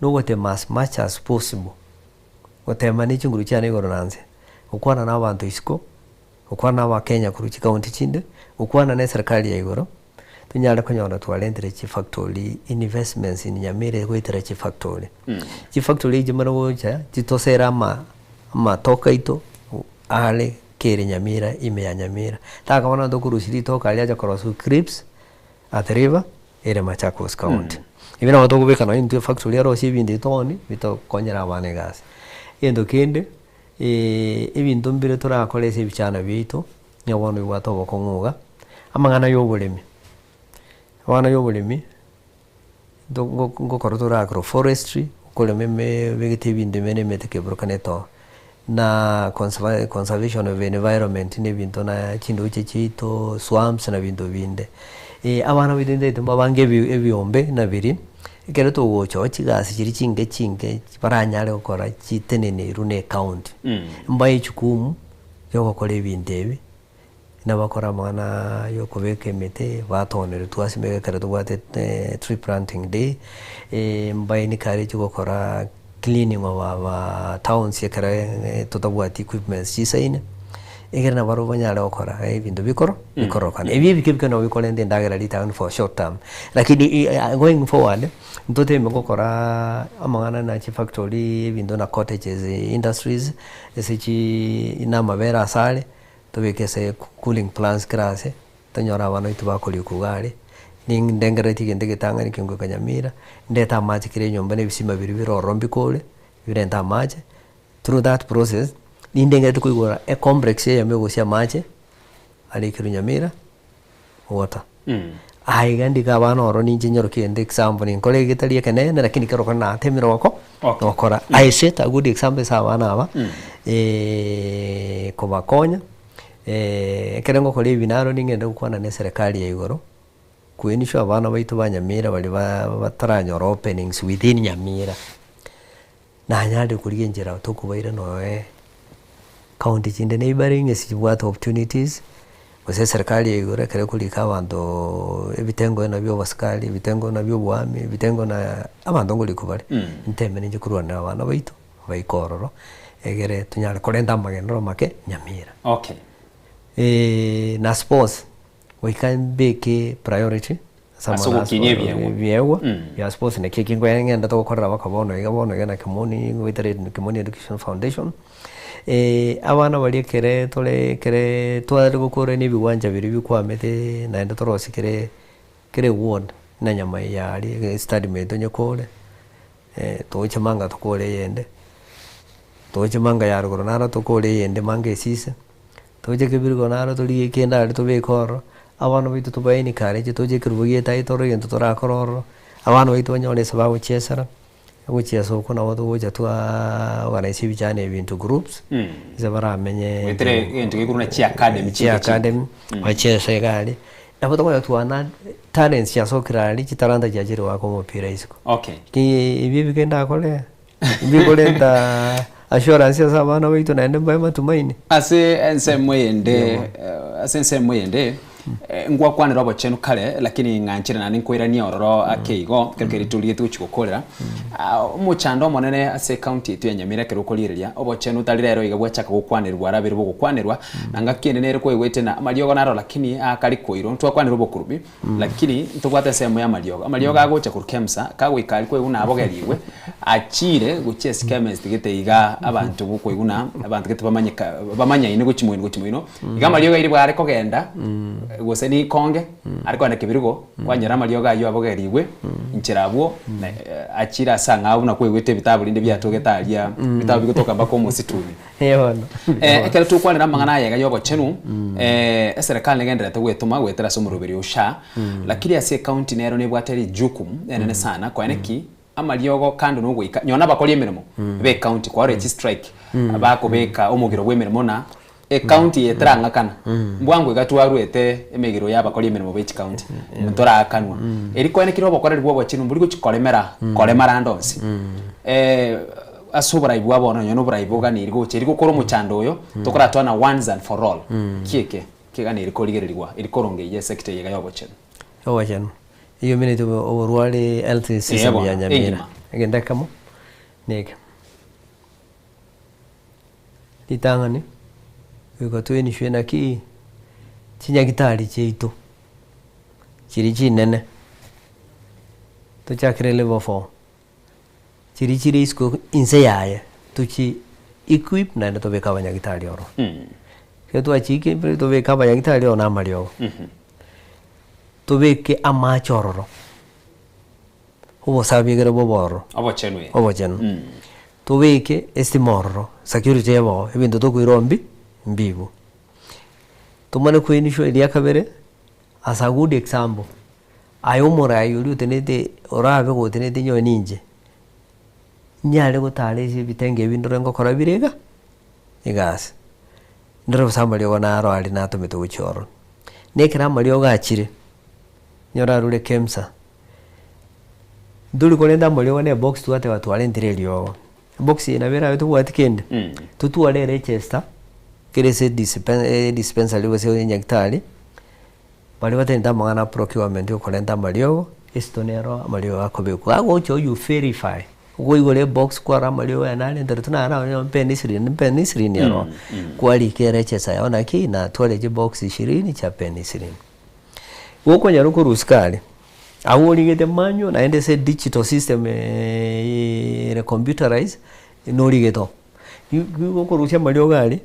no wote much as possible wote mani chinguru cyane goronanze ukwana n'abantu isiko ukwana wa Kenya kuri county chinde ukwana na serikali ya igoro tunyara konyora twalendere chi factory investments in Nyamira kwitera chi factory chi factory jimara wocha chitosera ma toka ito ale kere Nyamira ime ya Nyamira takabona dokurushiri toka ali aja korosu Crips atriva ere Machakos County ibina watokubeka no into factory aro sibindi toni bito konyera bane gas endo kende ibintu mbire turakolese bichana bito nyabona ibwato bokonguga amangana y'obulemi wana y'obulemi ngokorotora agroforestry koleme vegete binde mene meteke brokaneto na conservation of environment ne bintu na chindo chito swamps na bintu binde abana bidinde tumba bange ebyombe na biri ikero to wocho chigasi chiri chinge baranyale okora chitenene rune count mbaye chukumu yo gukora ibindebi nabakora mwana yo kubeka emete batonere twasimega kare tubate tree planting day mbaye ni kare cyo gukora cleaning of towns yakare tutabwati equipments chisaine egera na baro banyale okora ibintu bikoro kana ebi bikibika no bikora ndi ndagera litown for short term lakini going forward ntote mekokora amangana na chi factory ibintu na cottages industries esichi ina mabera asale tubekese cooling plants krase tanyora bano itubakoli kugare ning dengereti gende gitanga nikingo Kanyamira ndeta amaji kire nyomba ne bisima biri birorombi kole birenta amaji through that process nindengere tukuigora a complex ya megosia mache ali kire Nyamira water aigandi ka bana oro ninje nyoro kende example ni kole gitalie kenene lakini kero kana temiro wako okora I set a good example sa bana aba kobakonya kerengo kole binaro ningende ukwana ne serikali ya igoro kuenisho abana baitu ba Nyamira bali bataranyora openings within Nyamira na nyade kuriye njera tukubaira noe county chinde neighboring esibwata opportunities gose serikali igore kare kulika abantu ebitengo na byo baskali ebitengo na byo bwami ebitengo na abantu ngoli kubare ntemene nje kurwana abana baito bayikororo egere tunyara korenda magendo make Nyamira. Okay. Na sports we can make priority Asuko kinye biewa ya sports ne kiki ngenda to korra bakabono igabono gena Kimoni Witare Kimoni Education Foundation abana bari kere tole kere twari gukora ni biwanja biri bikwamete naenda torosi kere ward na nyama yari study medo nyakore toche manga tokore yende toche manga yaro koronara tokore yende manga sise toche kebiri konara toli kenda ari to be koro abana bitu to bayini kare je toche kirbuye tai toro yendo tora kororo abana bitu nyone sababu chesara ucheso kuna watu woja tu wanaisi vijana into groups zabara menye wetere ente kuna chi academy wachesa gari napoto kwa tu ana talents ya sokirali chitaranda jajiri wako mupira isiko. Okay. Ki ibi bigenda kole ibi kolenda assurance ya sabana witu naende mbaye matumaini ase ense mwende ngwa kwane robo chenu kale lakini nganchira nani nkwirania ororo akeigo kerkeri tulie tuchikokorera muchando monene ase county tu ya Nyamira kerukoliriria obo chenu talirero igabwa chaka gukwanirwa arabiri bo gukwanirwa nanga kiende nere ko igwete na amariogo naro lakini akali koiro ntwa kwanirwa bo kurubi lakini ntugwate semo ya amariogo agocha kurkemsa kagwikali ko iguna abogeriwe achire guche chemist gite iga abantu buko iguna abantu gite bamanya ine guchimwino iga amariogo iri bware kogenda gose ni konge ariko ane kibirigo kwanyera amariogo ayo abogeriwe inchirabwo achira sanga abuna ko igwete bitabu linde byatogetalia bitabu bikotoka bako musituni yona ekere tukwanira mangana yega yobo chenu serikali negendera twetuma gwetera somurubiri usha lakini ase county nero ne bwateri jukumu enene sana kwa neki amariogo kando no gwika nyona bakoli emirimo be county kwa regi strike abako beka omugiro gwemirimo na county yetranga kana mbwangu gatwarwete emigiro yabakoli emirimo be county ntora akanwa eriko neki robo korera bwo chinu mburi guchikolemera kolemara ndonsi asubra ibwa bona nyono braibo gani irgo cheri gukora muchando oyo tokora twana once and for all kiga ni iriko ligererirwa irikoronge ye sector yega yobo chenu iyo minute overwali health system ya Nyamira agenda kamo nega ditangani yuko tueni shwena ki chinya gitari cheito chiri chinene to chakre level 4 chiri isko inse yaye tuchi equip na to beka banya gitari oro ketu achike pre to beka banya gitari ona mario to beke ama chororo hubo sabi gere boboro obo chenu to beke estimoro security yabo ebintu to kuirombi mbibu to mane ko inisho elia kabere as a good example ayomora yulu tenete orabe go tenete nyo ninje nyale gutare isi bitenge bindore ngokora birega igas ndoro samali ona aro ali nato meto guchoro nekera mali ogachire nyora rule kemsa nduri kolenda mali one box tuate watu alendirelio box ina vera wetu watikende tutu ale register kerese dispensary wase nyaktali bali batenda mangana procurement yo kolenda mali ogo estonero mali akobeku ago cho you verify ugo igole box kwa ramalio ya nane ndarutuna ara penicillin yaro kwali kerechesa yaona ki na toilet box 20 cha penicillin uko nyaruko ruskali awoli gete manyo na ende se digital system computerized no ligeto uko rusha malio gali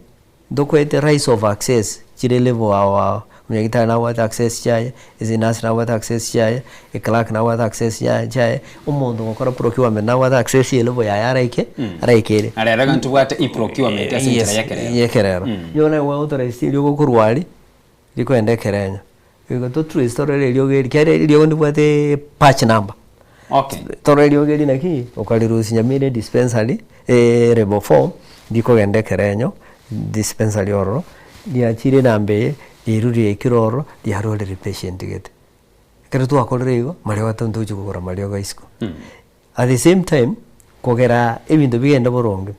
ndoko ete rise of access chile level awa mnyagita na what access chaye izinas na what access chaye clerk na what access chaye umuntu ngokora procurement na what access level ya yaraike araikere arera ntu bwate procurement asinjira yekerero yona wa authorized yo kurwali liko endekerenya iko to true story lyo geri kare lyo ndi bwate patch number tore lyo geri naki okalirusi Nyamira dispensary rebo form diko endekerenyo dispensary oro dia chire nambe iruri ekiroro dia role patient gete kare tu akolrego mali watonto chukura mali ogaisko at the same time kogera ebintu bigenda boronge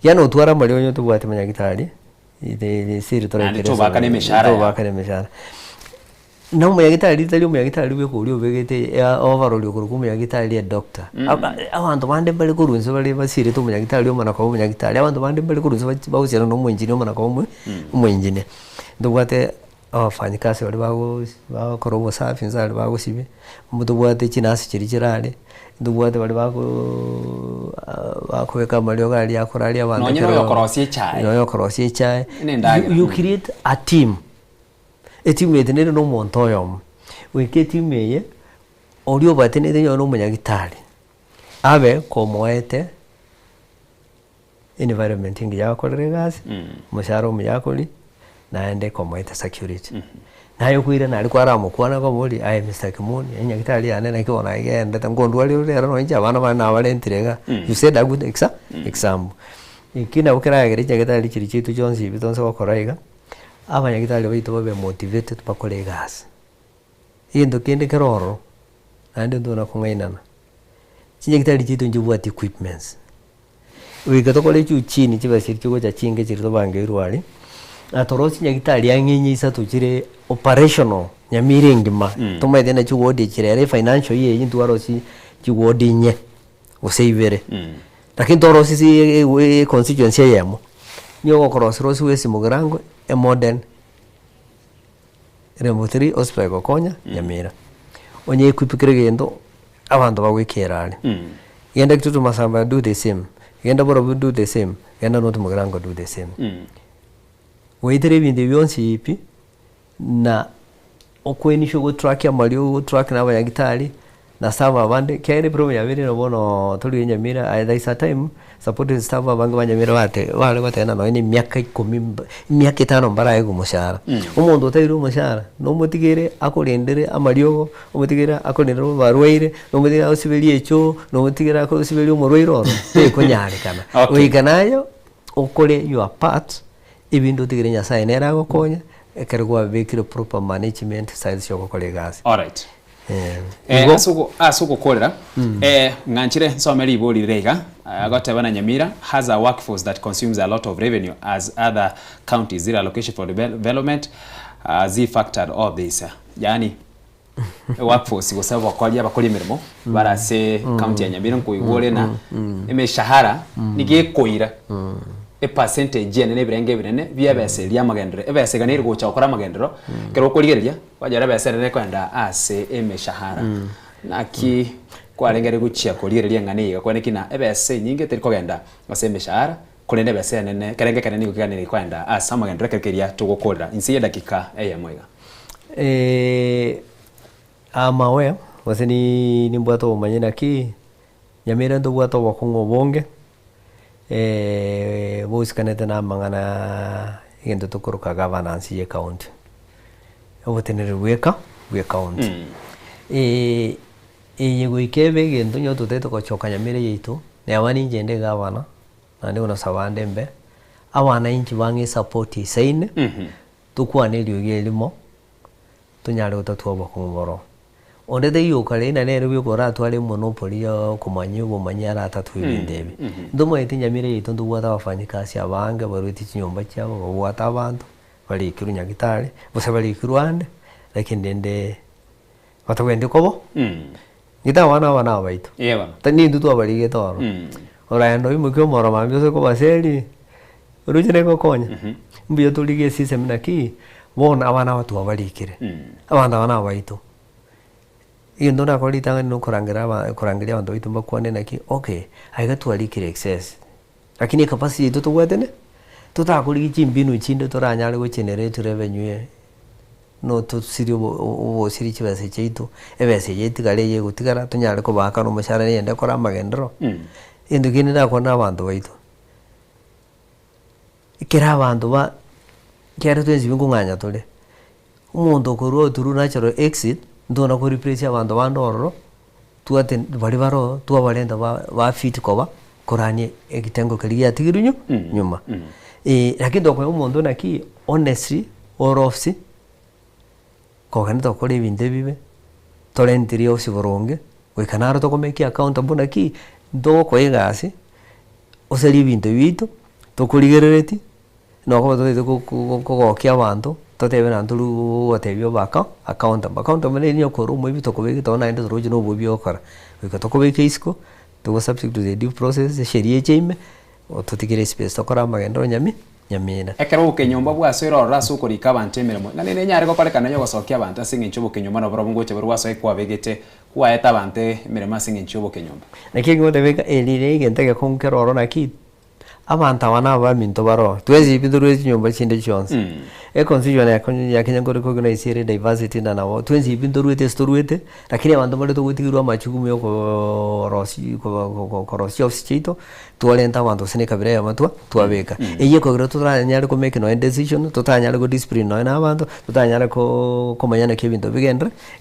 yano twara mali onyo tubwate manyagitari ide siri tora Andi tubaka ne mishahara ya. tubaka ne mishahara no muyagitari tali muyagitari we kuri obegete overall yokuruku muyagitari doctor abantu bande bali kurunze bali basiri to muyagitari omana ko muyagitari abantu bande bali kurunze bawusira no mwenjini omana ko mwenjini ndubwate abafanyikazi bali bakora ubusafi nzari bagusibe ndubwate kinasi kiri kirare ndubwate bali bakubeka amalio gali yakora ali abantu no yokorosie chai you create a team etimete no muntu oyo wike team ye orio batenete no munyagitari abe komoete environment ingi yakorere gas musharo muyakoli naende komoete security nayo kuira nali kwara mukwana ko muri ai Mr. Kimoni enyagitari ane na kiona igende tangondo ali rero no inja bana bana abalentirega you said a good example ikina ukira gere nyagitari kiri kitu jonsi bitonse kokoraiga abanyagitari baitu babe motivated bakore gas yendo kende keroro ande ndona kungainana chinyagitari kitu njubwati equipments wiga tokole chu chini chibasiri chugo cha chinge chirito bange irwali atorosi nyagitari yanginyisa tukire operational nyamire ngima tomaide na chuwodi chirere financial ye yintu warosi chuwodi nye useivere lakini torosi si constituency yemo nyogo korosrosi wesi mugarango a modern remoteri hospital gokonya nyamira onye equipikire gendo abantu bagwekerane yenda kitutu masamba do the same yenda boro do the same yenda not mugarango do the same weitere binde byonsi ipi na okwenisho go track ya malio track na abanyagitari na saba abande kere problem yabere no bono tuli nyamira either is a time supporting staff abange banyamira wale batena no ni myaka 10 myaka 5 mbara yego mushara umuntu utairu mushara no mutigere akolendere amalio umutigere akolendere barwaire no mutigere usibelie echo no mutigere akosibelie umurwairo ekonyare kana wiganayo okole your part ibindu tigere nyasaye nera gokonya ekerwa bekire proper management size yoko kole gas all right asuko kolera nganchire nsomeri iboli rega agotebana Nyamira has a workforce that consumes a lot of revenue as other counties. Zero allocation for development z factored all this yani workforce gusaba kwalia bakoli mirimo barase county ya Nyamira nkuigole na emeshahara nigikoira a percentage ene nebirenge birene byabese lya magendero ebese ganiri gocha okora magendero kero koligereria wajara bese ne kwenda ase emeshahara naki kwarengere guchia koligereria ngani gakwanekina ebese nyinge teri kogenda ase emeshahara kulende bese nene kerenge kanene gukiganira kwenda ase magendero kerekeria tugokorera insiye dakika mwega amawe waseni nimbwato manyena ki Nyamira ndo bwato wakungo bonge buskanete na mangana igendo tukuruka governance ye county obutenere weka county yego ikebe gendo nyoto teto kochoka Nyamira yitu ne abani njende governor nande una sabande mbe abana inchi bangi support isaine tukwane lyoge limo tunyale utatuwa kumuboro onde de yokale na nero byokora atwale monopoly yo kumanyo bomanyara atatu ibindebi ndomo eti Nyamira yitu nduwata abafanyikazi abange baruti kinyomba cyabo babwata abantu bali kirunyagitare bose bali kirwande lakini ndende batagwende kobo ngita wana baitu yeba tani ndutu abali getoro orando imukyo moro mambyo ko baseli urujene ko konya mbiyo tulige system naki bona abana watu abalikire abana bana baitu indo na koli tanga no kurangira abantu bitumba kwane naki okay aiga tualikire excess lakini capacity to wetene tutakuri chimbinu chinde toranyale go generate revenue no to sirio o siri chibase cheito ebese yetigale ye gutigara tunyale ko baka no mushara yende kora magendero indo kine na kona abantu baitu ikira abantu ba kera twenzi bingunganya tole umuntu ko turu natural exit ndona ko replace abantu bandoro tuate bali baro tuwa balenda ba fit koba koranye ekitengo kaliya tigirunyo nyuma lakini doko umuntu naki honestly or ofsi ko kanito ko lebinde bibe tolentiri ofsi boronge we kanaro to komeki account abuna ki ndo ko egasi oseli bintu bitu to kuligerereti no ko kia bantu totebe na ntulu watebyo baka account mane ni okoro mo bito ko bito na ndo rojo no bobyo okora bikato beke isko to subject to the due process sheria chime otutikire space tokora magendo nyamina ekero ukenyomba bwaso irora suko rikabante miremo ngane ne nyare gokorekana yo gosokia abantu asinge nchobo kenyomba no bro ngoche bro waso ikwa begete kwa eta bante miremo asinge nchobo kenyomba nakingo debeka elire igentege konkero orona ki abantu abana baminto baro twezi biduru nyomba chinde chonse constitution ya Kenya ngori recognize diversity na nabo twezi biduru testoruete lakini abantu bale to gutigirwa machugumu yo ko rosi of state tuolenta abantu sine kabira ya matwa twabeka eye ko gero tutanyare ko make no decision tutanyare ko discipline no na abantu tutanyare ko komanyana ke bintu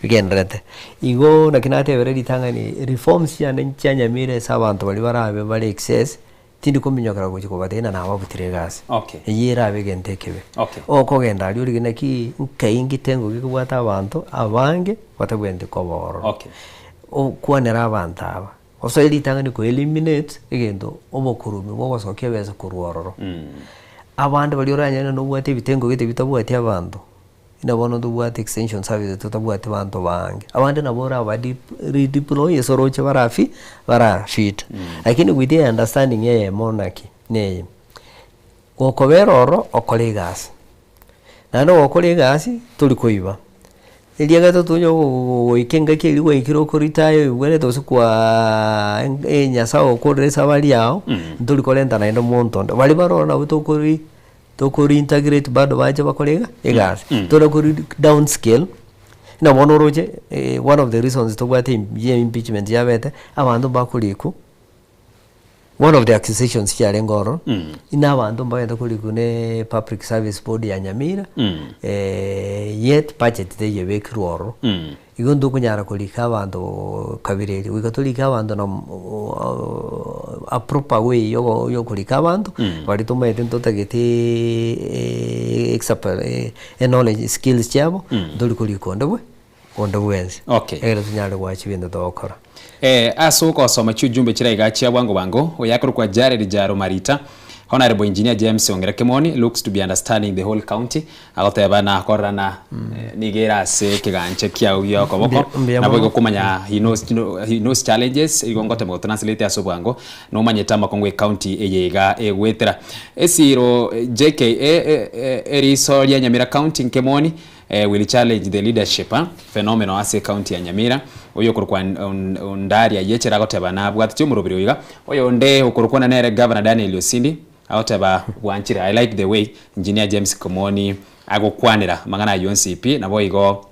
bigendrete igo nakinate bere ditangani reforms ya Nyamira sabantu bali barabe bali excess tindi kuminyokera kuchiko batena na ababutire gasi yera abegentekebe oko genda ali uri ginaki kaingi tengo gikubwata abantu abange batagwende koboro okwanera abantu aba osoyeli tangani ko eliminate egendo obokurumi bo basoke beza kuruororo abandi bali oranyana no bwate bitengo gite bitabwate abantu inabono dubwate extension service tutabwate abantu bange abandi nabora abadi redeploy esoroche barafit lakini with the understanding ye monarchy ne okoberoro okolegas nano okolegas tuli koiba eliaga tutunyo ikenga kili we ikiro koritaye wele tosikwa nyasao kodresa bali yao tuli kolenta na ndo montondo bali barona utokori tokori integrate bado baje bakolega egas to kori downscale na monoroje one of the reasons to what impeachment yabete abantu bakuliku one of the accusations here ngoro ina abantu baenda kuliku ne public service board ya Nyamira yet budget de yebekruoro igondo kunyara kulika abantu kabireri wigatulika abantu na a proper way yo kulika abantu bali tumete ntotagete expert knowledge skills chabo ndoli kulikonda wenzi era tunyale kwachi bintu dokora asuko soma chujumbe chiraiga chia bango oyakuru kwa Jared Jaro Marita Honorable Engineer James Ongera Kimoni looks to be understanding the whole county agotebana korana nigera se kiganche kia uyo koboko nabo kumanya he knows challenges igongote mo translate aso bwango no manyeta makongwe county eyega egwetera esiro JKA eriso ya Nyamira county Kimoni will challenge the leadership phenomenon ase county ya Nyamira oyo kurukwa ndari ya yechera gotebana bwati cyumurubiri wiga oyo nde ukurukwa na nere governor Daniel Osindi awoteba wanchira. I like the way Engineer James Kimoni agokwanira mangana UNCP nabo igo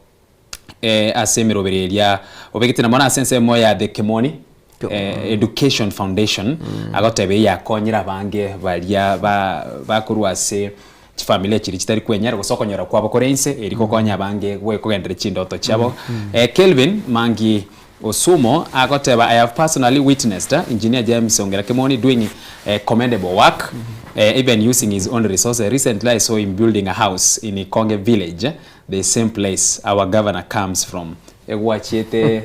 asemirobirelya obegite namona sense moya the Kimoni Education Foundation agotebe yakonyira bange balia bakurwase familia chiri chitari kwenyara gusokonyora kwabo korense eriko konya bange gwe kugendere chindoto chabo Kelvin Mangi Osumo agoteba I have personally witnessed Engineer James Ongera Kimoni doing commendable work even using his own resources. Recently I saw him building a house in Ikonge village, the same place our governor comes from. Egwachiete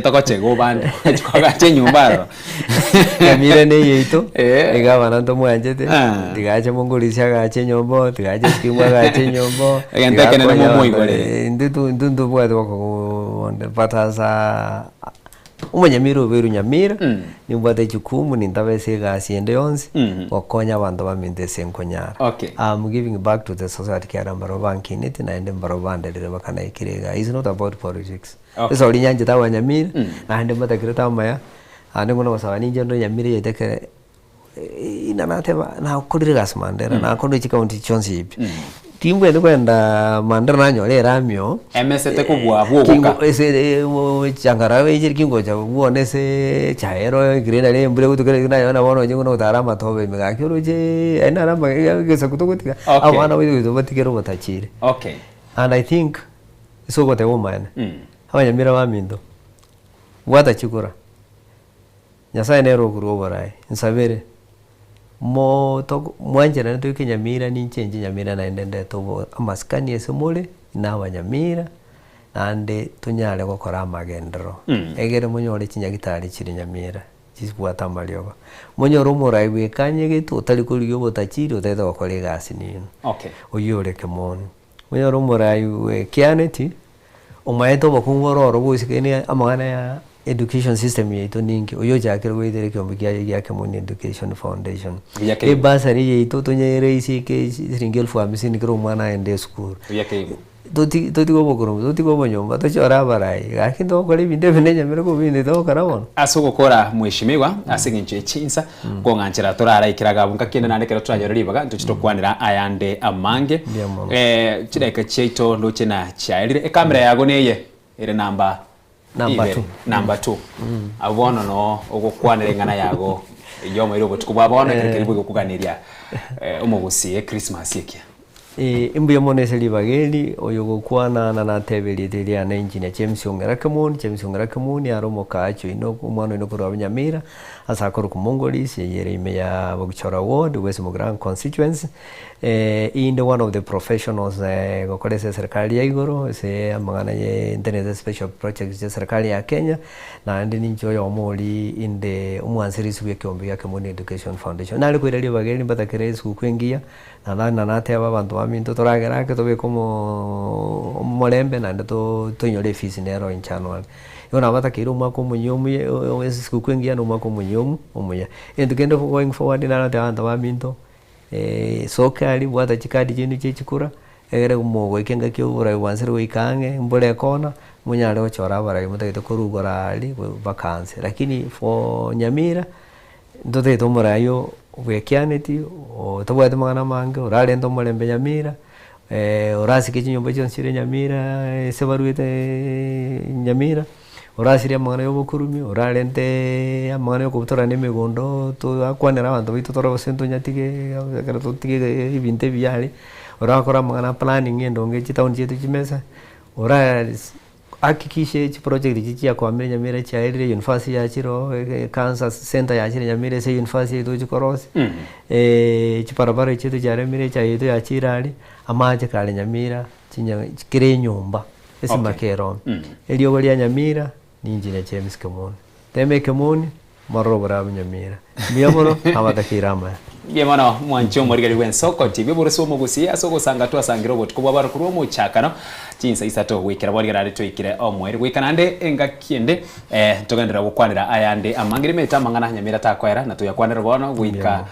ko chego bande chikogache nyumbaro Nyamira ne yeito egabana to mwanjete digache mongolisia gache nyombo digache skimwa gache nyombo egenteke ne mo igore ndundu bwado ko onde patasa Nyamira oberu Nyamira ni bwate jukumu ni ndabese gasiende yonse wakonya abantu bamindese nkonyara. I'm giving back to the society kya Mbarobanki niti na ende Mbarobande lire bakana ikirega. It's not about politics. It's all nyanje tawa Nyamira na ende matakira tamaya ande ngono basabani njendo Nyamira yeteke inanateba na kulire gasmandera na kondo chikaunti chonsi ipi timbu ende kwenda mandera nanyo ramyo MST kubwa bwoka ese changarawe ijiri kingo cha buonese chaero grena le mbule kutukere nayo na bono jingo no tarama tobe megakiro je ena ramba gesa kutokutika abana wizo batikero batachire and I think so what a woman Nyamira bamindo watachikura Nyasaye nero kuroborai nsabere mo to mwanjera nto Nyamira ni chenje Nyamira na endende to amaskani esemole na Nyamira ande tunyale gukora amagendero egere munyore kinyagitari kiri Nyamira chisibwata mariogo monyoro morai gwikanye gitu utari kuriyo botachiri uteta gukora gasi nini okay uyore kemoni monyoro morai wekianeti omaeto bakungororo busikeni amagana ya education system yetu ningi uyo jakira gwithire kiombe kia Kemoni Education Foundation e basari yetu tonyere isike siringi 50,000 kiro mwana aende school toti go nyumba tochora barai gakindo kore binde binenya mere ko binde to karabon asogokora mwishimiwa asinginche chinsa konganchira torara ikiraga bunka kinde nandekera turanyora baga ntuchitokwanira ayande amange chideka cheito ndochena chairire kamera yago neye ire number 2 abono no ogokwanira ngana yago yomo iro botukubwa bona kiribu gokuganiria umugusi Christmas yekia imbuye moneseli bageli oyo gokwana na tebelite lia na engineer James Ongera Kemuni aromo kacho ino umwana ino kuru abanyamira asakoro ku Mongolis yere imeya boguchora ward wese mo grand constituency in the one of the professionals gokolese serikali ya igoro se amagana ye internet special projects ya serikali ya Kenya na ndi ninjoyo omoli in the umwansiri suye kiombe ya Kemoni Education Foundation nali kwirali bageli batakere su kwengia na nate abantu baminto toragera ke tobe como molembe na ndo tonyole fees nero in January yona batakira umako munyomu wese kwengia no umako munyomu umuya and going forward na abantu baminto sokali bwata chikadi chinu chechikura egere umugo ikenga kyo bura wansere wikange mbole kona munyale ochora bara mutagito kurugora ali vacancy lakini for Nyamira ndote tomorayo wekianeti o tobwete magana mange orale ndo molembe Nyamira orasi kinyomba chonsire Nyamira sebaruete Nyamira orasire magana yo bokurumi orale nte amagana yo kutora nemigondo to akwanera abantu bito toro sento nyatige akara to tige ibinte byali orakora magana planning endonge chitaun chetu chimesa ora hakikishe chi project chichi ya kwa Nyamira cha ile university ya chiro cancer center ya chiro Nyamira se university to chikorosi chi barabara chetu cha Nyamira cha yetu ya chirali amaje kale Nyamira chinya kire nyumba esima keron elio goli ya Nyamira ni engineer James Kemoni teme Kemoni marobra Nyamira miyamono abatakirama Gemano mwancho morigari wen soko TV boroso mugusi asoko sangatu asangira bot ko babara kuro mu chakano chinsa isato wikira borigara to ikire omweri wikanande enga kiende togandira gukwanira ayande amangire meta mangana Nyamira takwera na to yakwanira bono wika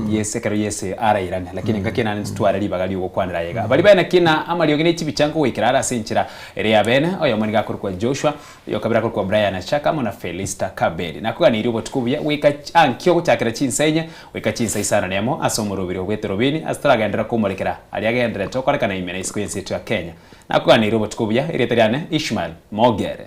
yesekero yese arairana lakini ngakina ntwara libaga lyo gukwanira yega bali bana kina amali yogene chibichango wikira ara sinchira ere yabene oyo moniga kurukwa Joshua yo kabira kurukwa Brian Achaka mona Felista Kabedi nakuganira bot kubuya wika ankyo gutakira chinsenye wika chinsa isana nemo asomurubiro gweterobini astragendera kumulekera aliagendera tokorekana imene isikuyensi yetu ya Kenya nakuganira bot kubuya ere teriane Ishmael Mogere